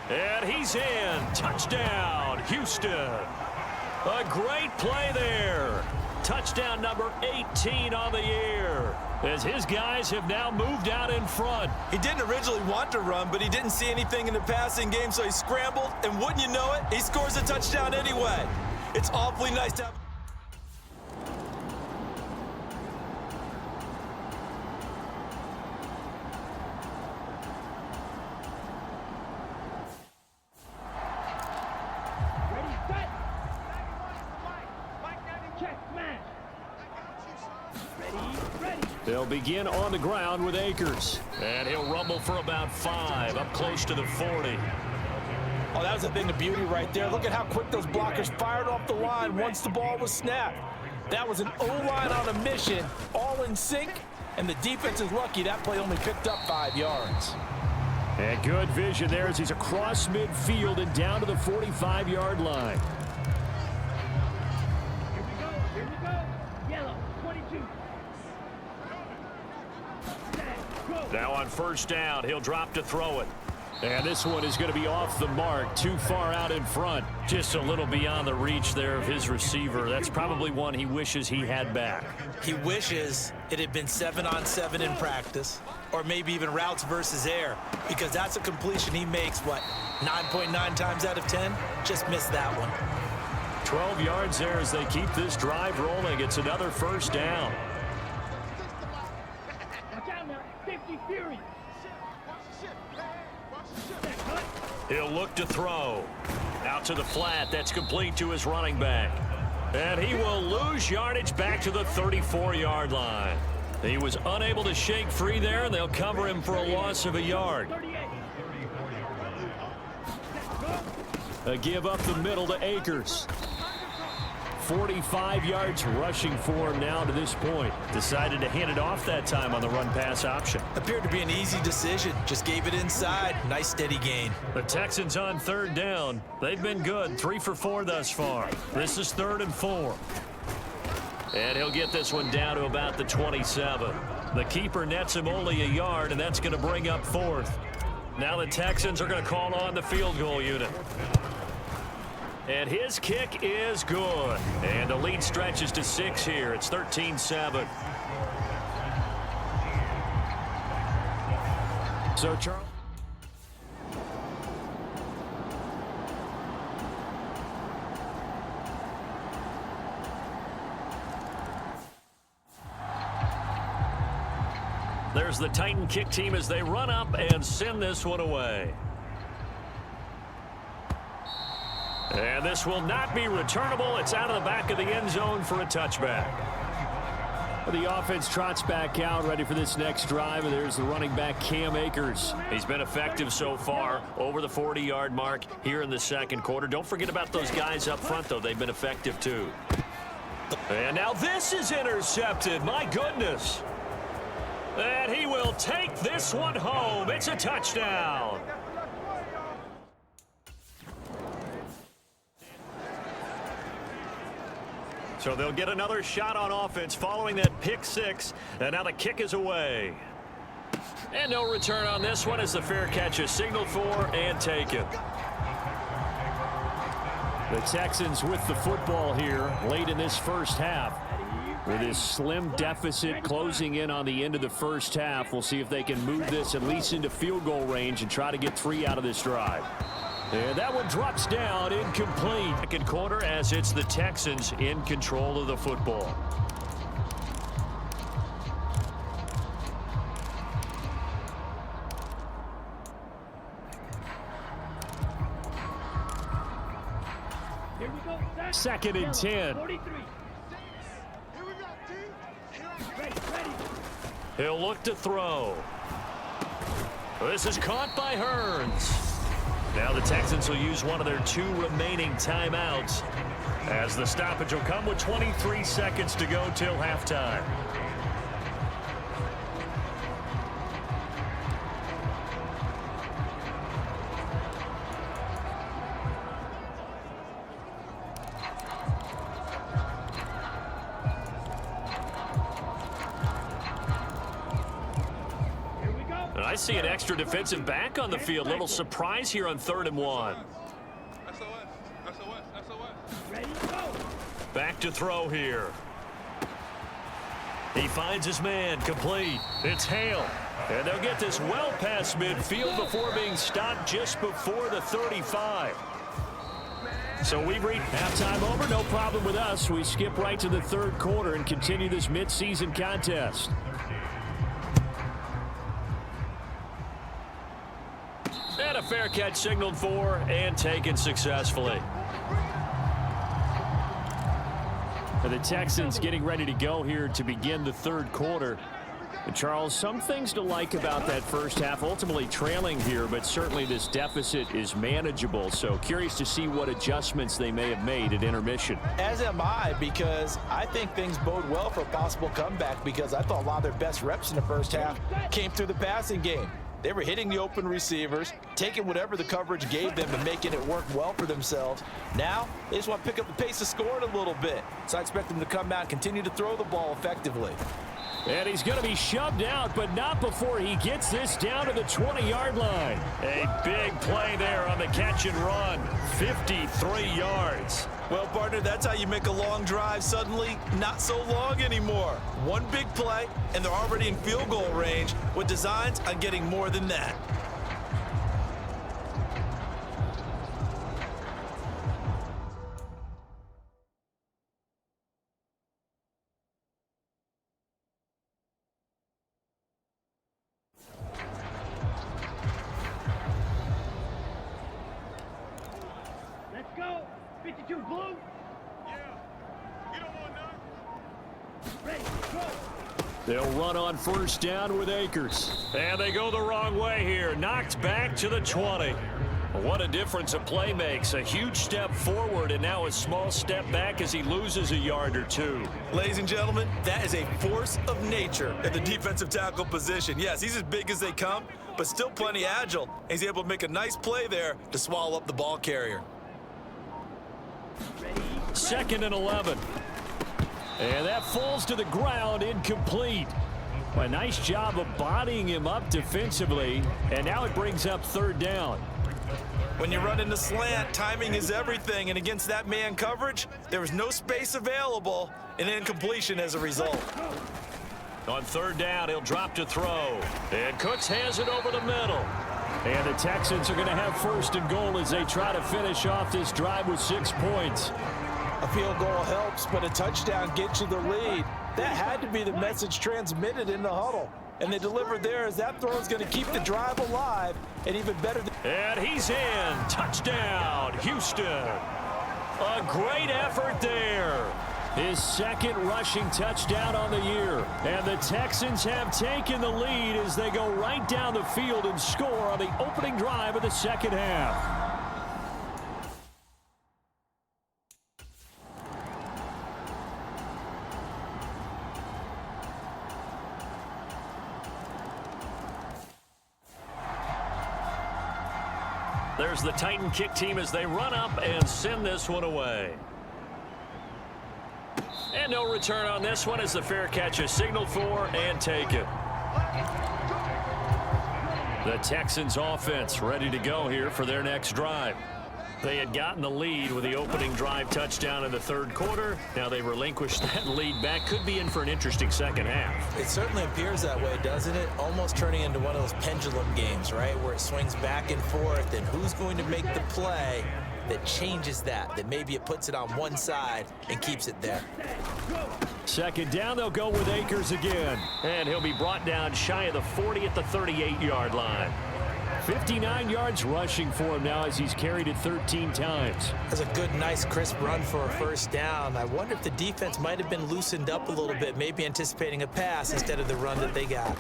And he's in. Touchdown, Houston. A great play there. Touchdown number 18 on the year, as his guys have now moved out in front. He didn't originally want to run, but he didn't see anything in the passing game, so he scrambled, and wouldn't you know it, he scores a touchdown anyway. It's awfully nice to have. Ready, set. Check, smash. Ready. They'll begin on the ground with Akers. And he'll rumble for about 5, up close to the 40. Oh, that was a thing of beauty right there. Look at how quick those blockers fired off the line once the ball was snapped. That was an O-line on a mission, all in sync, and the defense is lucky that play only picked up 5 yards. And good vision there as he's across midfield and down to the 45-yard line. Here we go. Yellow, 22. Set, go. Now on first down, he'll drop to throw it. And this one is going to be off the mark, too far out in front. Just a little beyond the reach there of his receiver. That's probably one he wishes he had back. He wishes it had been 7-on-7 in practice, or maybe even routes versus air, because that's a completion he makes, 9.9 times out of 10? Just missed that one. 12 yards there as they keep this drive rolling. It's another first down. Watch out now. 50 Fury. He'll look to throw. Out to the flat. That's complete to his running back. And he will lose yardage back to the 34-yard line. He was unable to shake free there, and they'll cover him for a loss of a yard. 38. A give up the middle to Akers. 45 yards rushing for him now to this point. Decided to hand it off that time on the run-pass option. Appeared to be an easy decision. Just gave it inside. Nice steady gain. The Texans on third down. They've been good. 3 for 4 thus far. This is 3rd and 4. And he'll get this one down to about the 27. The keeper nets him only a yard, and that's going to bring up 4th. Now the Texans are going to call on the field goal unit. And his kick is good. And the lead stretches to 6 here. It's 13-7. So, Charles. There's the Titan kick team as they run up and send this one away. And this will not be returnable. It's out of the back of the end zone for a touchback. The offense trots back out, ready for this next drive, and there's the running back, Cam Akers. He's been effective so far, over the 40-yard mark here in the second quarter. Don't forget about those guys up front, though. They've been effective, too. And now this is intercepted. My goodness. And he will take this one home. It's a touchdown. So they'll get another shot on offense following that pick 6. And now the kick is away. And no return on this one as the fair catch is signaled for and taken. The Texans with the football here late in this first half. With this slim deficit closing in on the end of the first half, we'll see if they can move this at least into field goal range and try to get 3 out of this drive. And that one drops down, incomplete. Second quarter as it's the Texans in control of the football. Here 2nd and 10. 43. Ready, ready. He'll look to throw. This is caught by Hearns. Now the Texans will use one of their 2 remaining timeouts, as the stoppage will come with 23 seconds to go till halftime. I see an extra defensive back on the field. Little surprise here on 3rd and 1. Ready, go. Back to throw here. He finds his man, complete. It's Hale. And they'll get this well past midfield before being stopped just before the 35. So we've reached halftime over. No problem with us. We skip right to the 3rd quarter and continue this midseason contest. And a fair catch signaled for and taken successfully. And the Texans getting ready to go here to begin the 3rd quarter. And Charles, some things to like about that first half. Ultimately trailing here, but certainly this deficit is manageable. So curious to see what adjustments they may have made at intermission. As am I, because I think things bode well for a possible comeback, because I thought a lot of their best reps in the first half came through the passing game. They were hitting the open receivers, taking whatever the coverage gave them and making it work well for themselves. Now, they just want to pick up the pace of scoring a little bit. So I expect them to come out and continue to throw the ball effectively. And he's going to be shoved out, but not before he gets this down to the 20-yard line. A big play there on the catch and run. 53 yards. Well, partner, that's how you make a long drive suddenly not so long anymore. One big play, and they're already in field goal range with designs on getting more than that. Let's go. 52 blue. Yeah. You don't want none. Ready, go. They'll run on 1st down with Akers. And they go the wrong way here. Knocked back to the 20. What a difference a play makes. A huge step forward and now a small step back as he loses a yard or 2. Ladies and gentlemen, that is a force of nature at the defensive tackle position. Yes, he's as big as they come, but still plenty agile. He's able to make a nice play there to swallow up the ball carrier. 2nd and 11. And that falls to the ground, incomplete. A nice job of bodying him up defensively, and now it brings up 3rd down. When you run in the slant, timing is everything, and against that man coverage, there was no space available, and incompletion as a result. On 3rd down, he'll drop to throw. And Cooks has it over the middle. And the Texans are going to have 1st and goal as they try to finish off this drive with 6 points. A field goal helps, but a touchdown gets you the lead. That had to be the message transmitted in the huddle. And they delivered there, as that throw is going to keep the drive alive, and even better. And he's in. Touchdown, Houston. A great effort there. His 2nd rushing touchdown on the year. And the Texans have taken the lead as they go right down the field and score on the opening drive of the 2nd half. There's the Titan kick team as they run up and send this one away. And no return on this one as the fair catch is signaled for and taken. The Texans offense ready to go here for their next drive. They had gotten the lead with the opening drive touchdown in the 3rd quarter. Now they relinquished that lead back. Could be in for an interesting 2nd half. It certainly appears that way, doesn't it? Almost turning into one of those pendulum games, right? Where it swings back and forth, and who's going to make the play that changes that maybe it puts it on one side and keeps it there. 2nd down, they'll go with Akers again. And he'll be brought down shy of the 40 at the 38-yard line. 59 yards rushing for him now as he's carried it 13 times. That's a good, nice, crisp run for a first down. I wonder if the defense might have been loosened up a little bit, maybe anticipating a pass instead of the run that they got.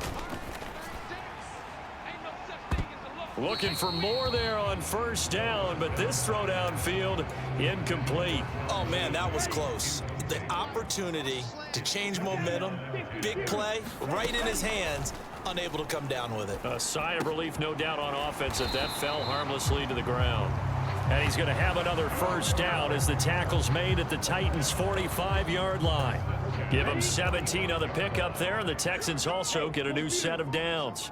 Looking for more there on first down, but this throw downfield incomplete. Oh, man, that was close. The opportunity to change momentum, big play, right in his hands, unable to come down with it. A sigh of relief, no doubt, on offense that fell harmlessly to the ground. And he's going to have another first down as the tackle's made at the Titans' 45-yard line. Give him 17 on the pickup there, and the Texans also get a new set of downs.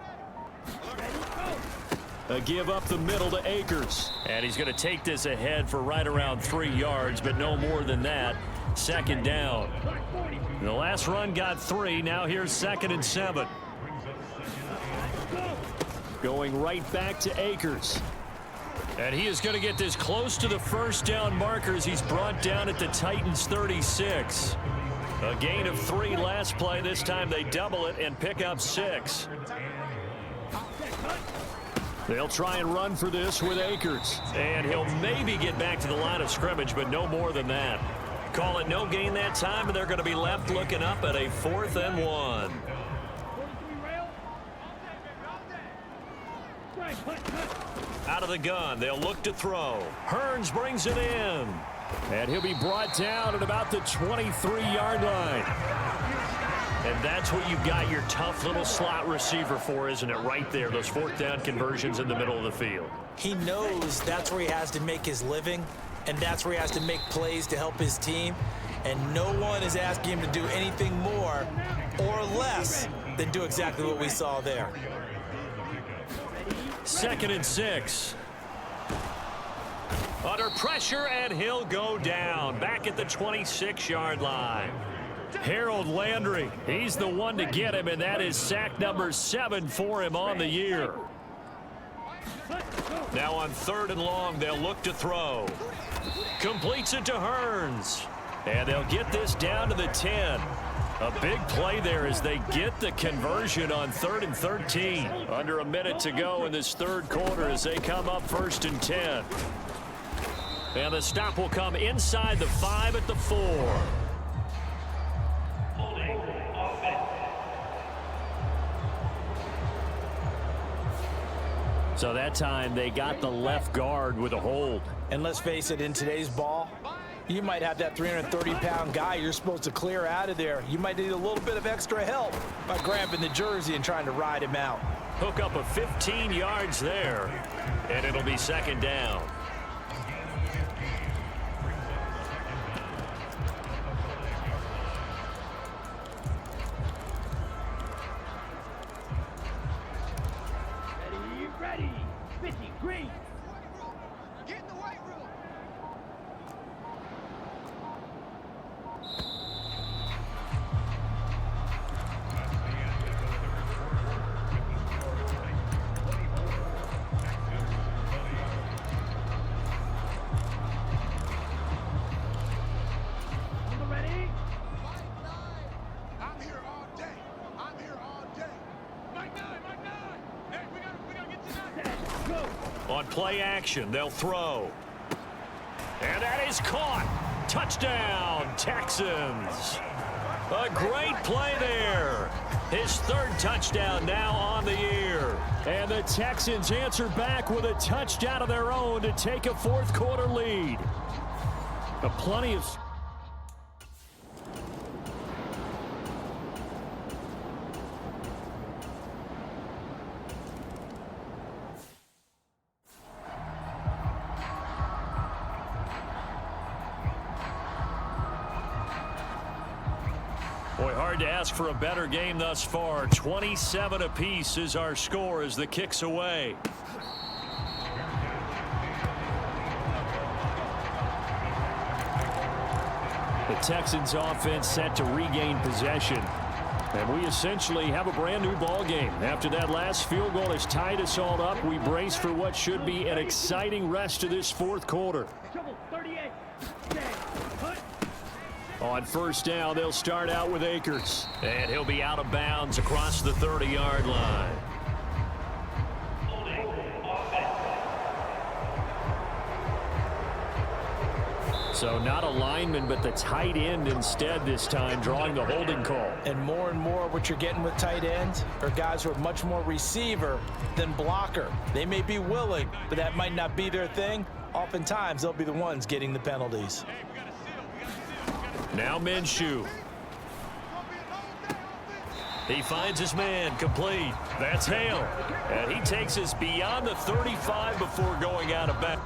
A give up the middle to Akers. And he's going to take this ahead for right around 3 yards, but no more than that. Second down. The last run got 3. Now here's 2nd and 7. Going right back to Akers. And he is going to get this close to the first down markers. He's brought down at the Titans' 36. A gain of 3 last play. This time they double it and pick up 6. They'll try and run for this with Akers. And he'll maybe get back to the line of scrimmage, but no more than that. Call it no gain that time, and they're going to be left looking up at a 4th and 1. Out of the gun, they'll look to throw. Hearns brings it in. And he'll be brought down at about the 23-yard line. And that's what you've got your tough little slot receiver for, isn't it? Right there, those 4th down conversions in the middle of the field. He knows that's where he has to make his living, and that's where he has to make plays to help his team. And no one is asking him to do anything more or less than do exactly what we saw there. 2nd and 6. Under pressure, and he'll go down. Back at the 26-yard line. Harold Landry, he's the one to get him, and that is sack number 7 for him on the year. Now on 3rd and long, they'll look to throw. Completes it to Hearns. And they'll get this down to the 10. A big play there as they get the conversion on 3rd and 13. Under a minute to go in this 3rd quarter as they come up 1st and 10. And the stop will come inside the 5 at the 4. So that time they got the left guard with a hold. And let's face it, in today's ball, you might have that 330-pound guy you're supposed to clear out of there. You might need a little bit of extra help by grabbing the jersey and trying to ride him out. Hook up of 15 yards there, and it'll be 2nd down. Ready. 50, green. Get in the weight room. Ready? I'm here all day. I'm here all day. Mike 9, Mike 9. Hey, we gotta get to 9. Set, go. On play action, they'll throw. And that is caught. Touchdown, Texans. A great play there. His 3rd touchdown now on the year. And the Texans answer back with a touchdown of their own to take a 4th quarter lead. Plenty of... Boy, hard to ask for a better game thus far. 27 apiece is our score as the kick's away. The Texans offense set to regain possession. And we essentially have a brand new ball game. After that last field goal has tied us all up, we brace for what should be an exciting rest of this 4th quarter. Trouble, 38. Set, cut. On 1st down, they'll start out with Akers. And he'll be out of bounds across the 30-yard line. So not a lineman, but the tight end instead this time, drawing the holding call. And more what you're getting with tight ends are guys who are much more receiver than blocker. They may be willing, but that might not be their thing. Oftentimes, they'll be the ones getting the penalties. Now Minshew. He finds his man, complete. That's Hale. And he takes us beyond the 35 before going out of bounds.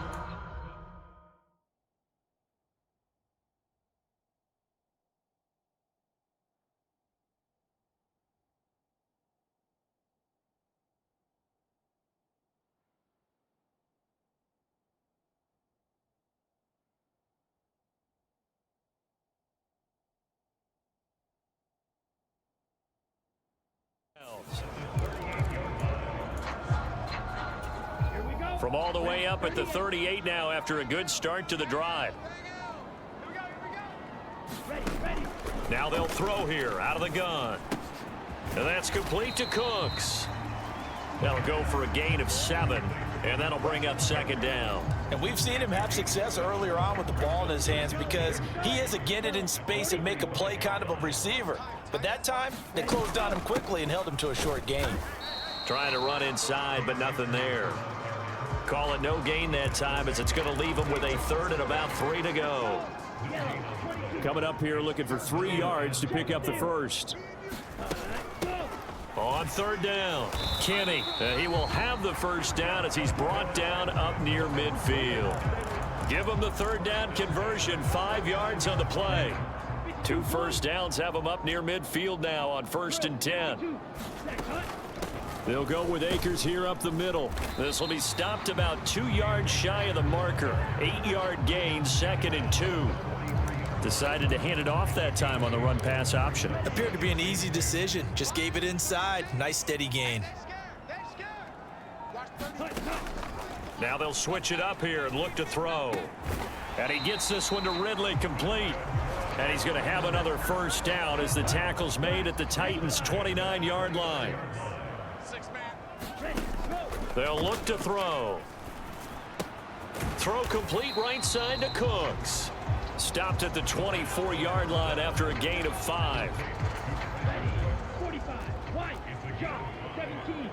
From all the way up at the 38 now after a good start to the drive. Now they'll throw here out of the gun. And that's complete to Cooks. That'll go for a gain of 7, and that'll bring up second down. And we've seen him have success earlier on with the ball in his hands because he is a get it in space and make a play kind of a receiver. But that time, they closed on him quickly and held him to a short gain. Trying to run inside, but nothing there. Call it no gain that time as it's going to leave him with a third and about 3 to go. Coming up here looking for 3 yards to pick up the first. On third down, Kenny. He will have the first down as he's brought down up near midfield. Give him the third down conversion, 5 yards on the play. 2 first downs have him up near midfield now on 1st and 10. They'll go with Akers here up the middle. This will be stopped about 2 yards shy of the marker. 8-yard gain, 2nd and 2. Decided to hand it off that time on the run-pass option. Appeared to be an easy decision. Just gave it inside. Nice steady gain. Now they'll switch it up here and look to throw. And he gets this one to Ridley, complete. And he's going to have another first down as the tackle's made at the Titans' 29-yard line. They'll look to throw. Throw complete right side to Cooks. Stopped at the 24-yard line after a gain of 5. 45, wide, shot, 17.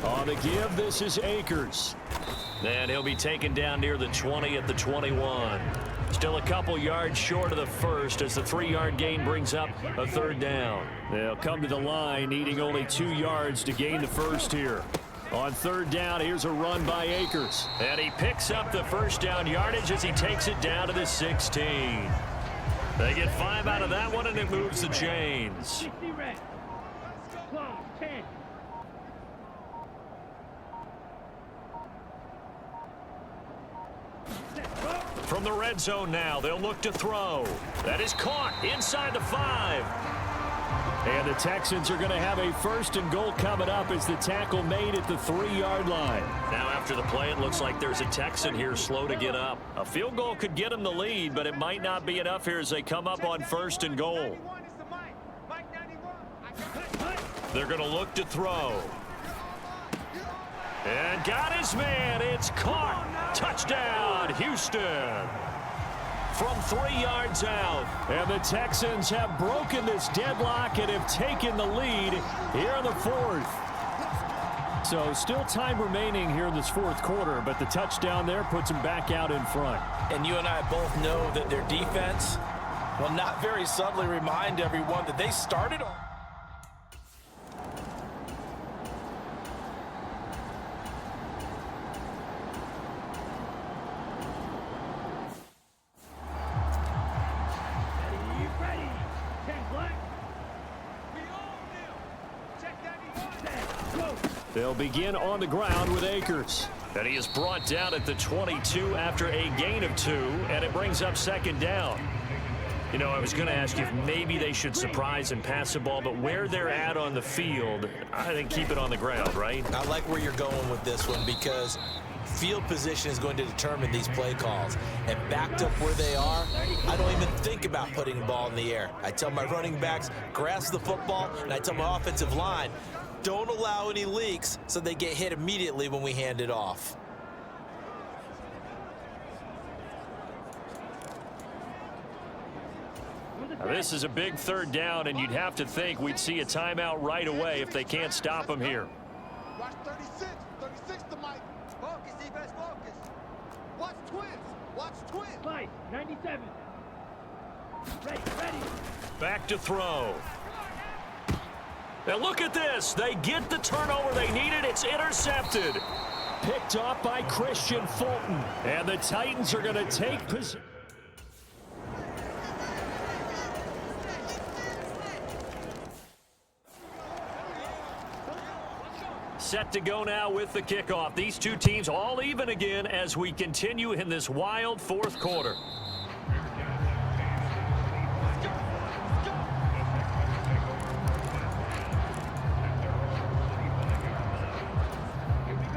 On the give, this is Akers. And he'll be taken down near the 20 at the 21. Still a couple yards short of the first as the 3-yard gain brings up a third down. They'll come to the line, needing only 2 yards to gain the first here. On third down, here's a run by Akers. And he picks up the first down yardage as he takes it down to the 16. They get 5 out of that one, and it moves the chains. 60 red. Close, 10. From the red zone now, they'll look to throw. That is caught inside the 5. And the Texans are going to have a 1st and goal coming up as the tackle made at the 3-yard line. Now after the play, it looks like there's a Texan here slow to get up. A field goal could get him the lead, but it might not be enough here as they come up on 1st and goal. They're going to look to throw. And got his man. It's caught. Touchdown, Houston. From 3 yards out. And the Texans have broken this deadlock and have taken the lead here in the 4th. So still time remaining here in this 4th quarter, but the touchdown there puts them back out in front. And you and I both know that their defense will not very subtly remind everyone that they started on. They'll begin on the ground with Akers. And he is brought down at the 22 after a gain of 2, and it brings up second down. You know, I was going to ask you if maybe they should surprise and pass the ball, but where they're at on the field, I think keep it on the ground, right? I like where you're going with this one because field position is going to determine these play calls. And backed up where they are, I don't even think about putting the ball in the air. I tell my running backs, grasp the football, and I tell my offensive line, don't allow any leaks so they get hit immediately when we hand it off. Now, this is a big third down, and you'd have to think we'd see a timeout right away if they can't stop him here. Watch 36. 36 to Mike. Focus, defense, focus. Watch twins. Watch twins. Slide, 97. Ready. Back to throw. Now look at this. They get the turnover they needed. It's intercepted. Picked off by Christian Fulton. And the Titans are going to take possession. Set to go now with the kickoff. These two teams all even again as we continue in this wild fourth quarter.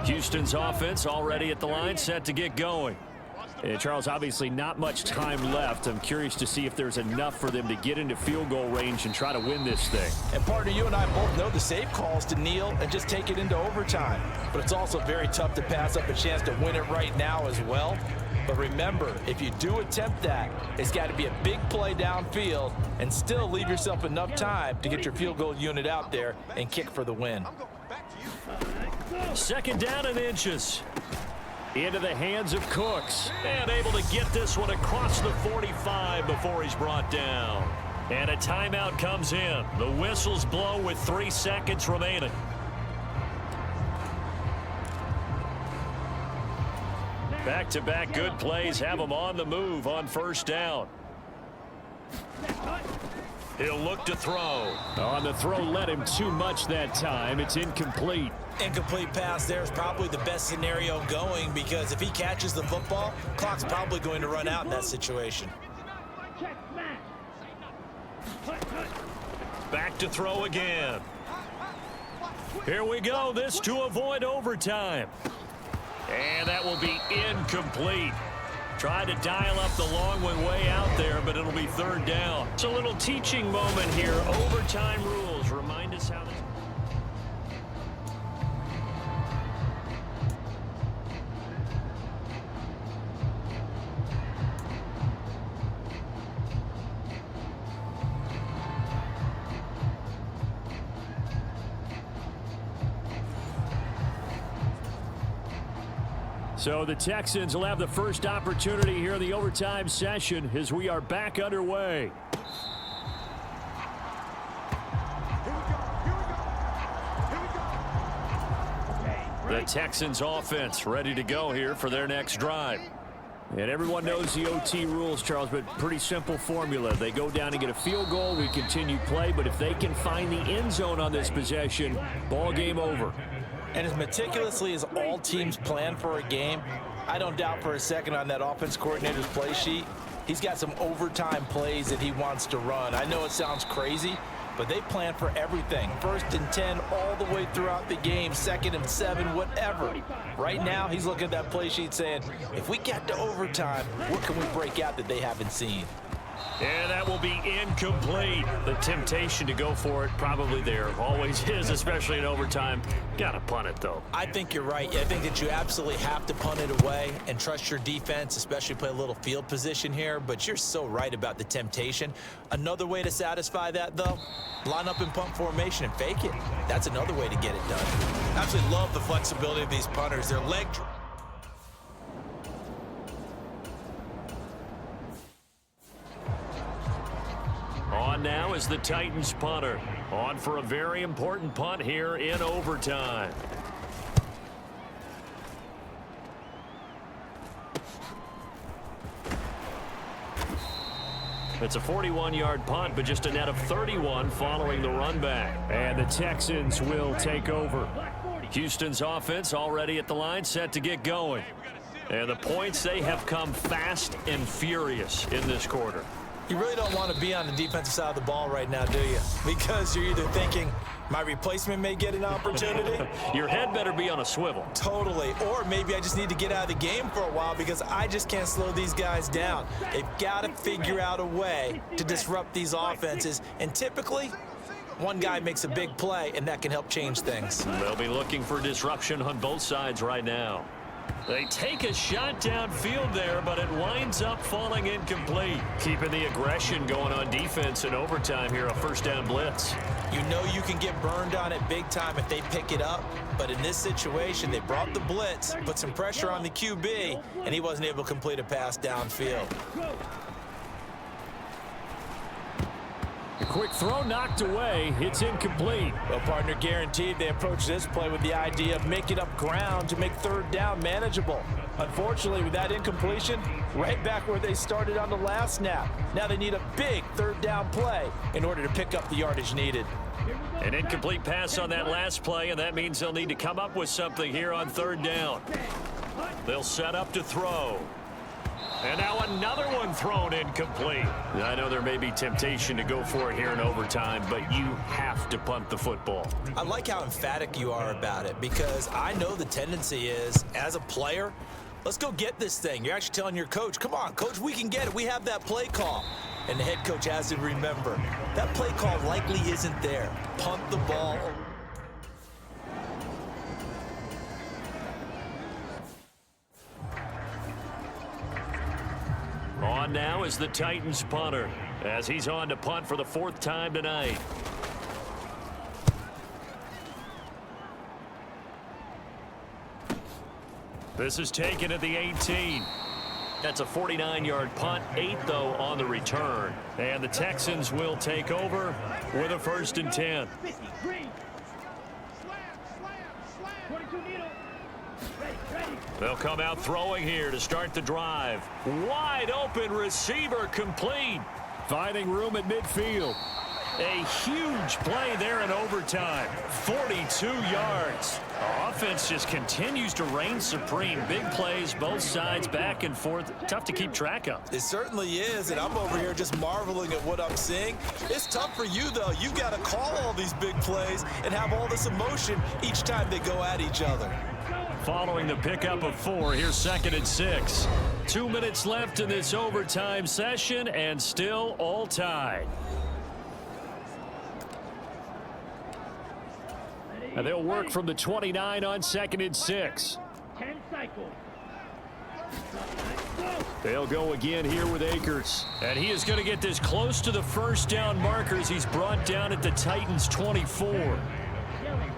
Houston's offense already at the line, set to get going. And Charles, obviously not much time left. I'm curious to see if there's enough for them to get into field goal range and try to win this thing. And partner, you and I both know the safe calls to kneel and just take it into overtime. But it's also very tough to pass up a chance to win it right now as well. But remember, if you do attempt that, it's got to be a big play downfield and still leave yourself enough time to get your field goal unit out there and kick for the win. I'm going back to you. Second down and inches. Into the hands of Cooks. And able to get this one across the 45 before he's brought down. And a timeout comes in. The whistles blow with 3 seconds remaining. Back-to-back good plays have him on the move on first down. He'll look to throw. On the throw, led him too much that time. It's incomplete. Incomplete pass there is probably the best scenario going because if he catches the football, clock's probably going to run out in that situation. Check, smash. Back to throw again. Here we go. This to avoid overtime. And that will be incomplete. Tried to dial up the long one way out there, but it'll be third down. It's a little teaching moment here. Overtime rules. Remind us how this... So the Texans will have the first opportunity here in the overtime session as we are back underway. The Texans offense ready to go here for their next drive. And everyone knows the OT rules, Charles, but pretty simple formula. They go down and get a field goal, we continue play, but if they can find the end zone on this possession, ball game over. And as meticulously as all teams plan for a game, I don't doubt for a second on that offense coordinator's play sheet, he's got some overtime plays that he wants to run. I know it sounds crazy, but they plan for everything. 1st and 10 all the way throughout the game, 2nd and 7, whatever. Right now, he's looking at that play sheet saying, if we get to overtime, what can we break out that they haven't seen? And that will be incomplete. The temptation to go for it probably there. Always is, especially in overtime. Got to punt it, though. I think you're right. I think that you absolutely have to punt it away and trust your defense, especially play a little field position here. But you're so right about the temptation. Another way to satisfy that, though, line up in punt formation and fake it. That's another way to get it done. Absolutely love the flexibility of these punters. Their leg... On now is the Titans punter. On for a very important punt here in overtime. It's a 41-yard punt, but just a net of 31 following the run back. And the Texans will take over. Houston's offense already at the line, set to get going. And the points, they have come fast and furious in this quarter. You really don't want to be on the defensive side of the ball right now, do you? Because you're either thinking, my replacement may get an opportunity. Your head better be on a swivel. Totally. Or maybe I just need to get out of the game for a while because I just can't slow these guys down. They've got to figure out a way to disrupt these offenses. And typically, one guy makes a big play, and that can help change things. They'll be looking for disruption on both sides right now. They take a shot downfield there, but it winds up falling incomplete. Keeping the aggression going on defense in overtime here, a first down blitz. You know you can get burned on it big time if they pick it up, but in this situation, they brought the blitz, put some pressure on the QB, and he wasn't able to complete a pass downfield. A quick throw knocked away. It's incomplete. Well, partner, guaranteed they approach this play with the idea of making up ground to make third down manageable. Unfortunately, with that incompletion, right back where they started on the last snap. Now they need a big third down play in order to pick up the yardage needed. An incomplete pass on that last play, and that means they'll need to come up with something here on third down. They'll set up to throw. And now another one thrown incomplete. I know there may be temptation to go for it here in overtime, but you have to punt the football. I like how emphatic you are about it because I know the tendency is, as a player, let's go get this thing. You're actually telling your coach, come on, coach, we can get it. We have that play call. And the head coach has to remember, that play call likely isn't there. Punt the ball. On now is the Titans punter as he's on to punt for the fourth time tonight. This is taken at the 18. That's a 49-yard punt, 8 though on the return. And the Texans will take over with a 1st and 10. 22 needle. Ready. They'll come out throwing here to start the drive. Wide open receiver complete. Finding room at midfield. A huge play there in overtime. 42 yards. The offense just continues to reign supreme. Big plays, both sides, back and forth. Tough to keep track of. It certainly is, and I'm over here just marveling at what I'm seeing. It's tough for you, though. You've got to call all these big plays and have all this emotion each time they go at each other. Following the pickup of 4, here's 2nd and 6. 2 minutes left in this overtime session, and still all tied. And they'll work from the 29 on 2nd and 6. 10 cycles. They'll go again here with Akers. And he is going to get this close to the first down markers. He's brought down at the Titans' 24.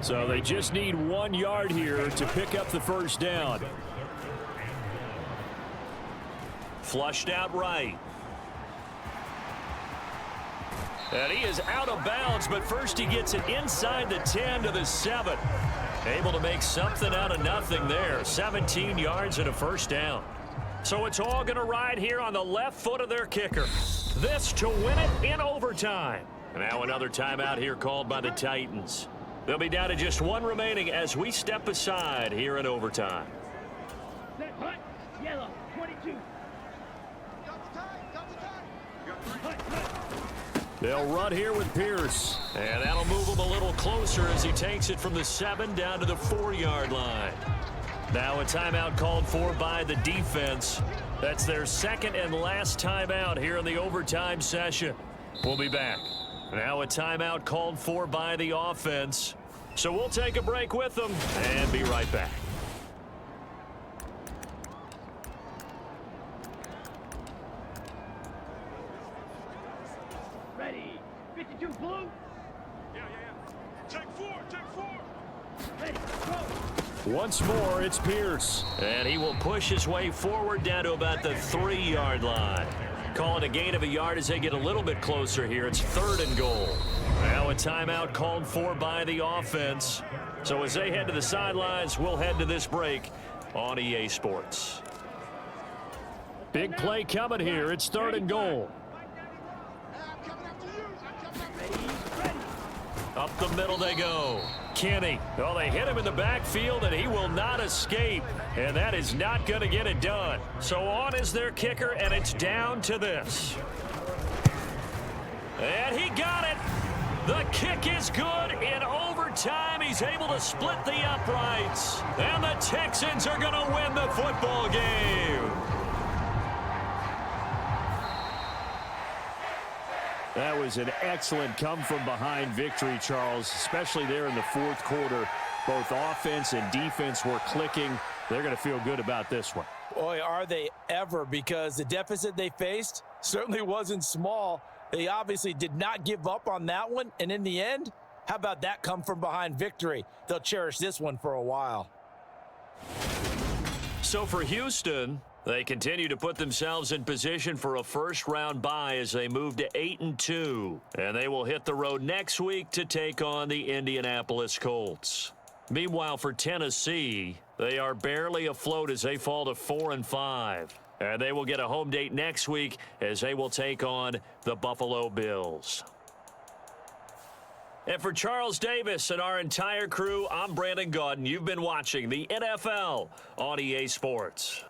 So they just need 1 yard here to pick up the first down. Flushed out right. And he is out of bounds, but first he gets it inside the 10 to the 7. Able to make something out of nothing there. 17 yards and a first down. So it's all going to ride here on the left foot of their kicker. This to win it in overtime. Now another timeout here called by the Titans. They'll be down to just 1 remaining as we step aside here in overtime. Set punt. Yellow. 22. They'll run here with Pierce. And that'll move him a little closer as he takes it from the 7 down to the 4-yard line. Now a timeout called for by the defense. That's their 2nd and last timeout here in the overtime session. We'll be back. Now a timeout called for by the offense. So we'll take a break with them and be right back. Ready. 52 blue. Yeah. Take 4. Ready. Go. Once more, it's Pierce. And he will push his way forward down to about the 3-yard line. Call it a gain of a yard as they get a little bit closer here. It's 3rd and goal. Now a timeout called for by the offense. So as they head to the sidelines, we'll head to this break on EA Sports. Big play coming here. It's 3rd and goal. Up the middle they go. Kenny. Oh, they hit him in the backfield, and he will not escape. And that is not going to get it done. So on is their kicker, and it's down to this. And he got it. The kick is good in overtime. He's able to split the uprights. And the Texans are going to win the football game. That was an excellent come-from-behind victory, Charles, especially there in the 4th quarter. Both offense and defense were clicking. They're going to feel good about this one. Boy, are they ever, because the deficit they faced certainly wasn't small. They obviously did not give up on that one, and in the end, how about that come from behind victory? They'll cherish this one for a while. So for Houston, they continue to put themselves in position for a first-round bye as they move to 8-2. And they will hit the road next week to take on the Indianapolis Colts. Meanwhile, for Tennessee, they are barely afloat as they fall to 4-5. And they will get a home date next week as they will take on the Buffalo Bills. And for Charles Davis and our entire crew, I'm Brandon Gaudin. You've been watching the NFL on EA Sports.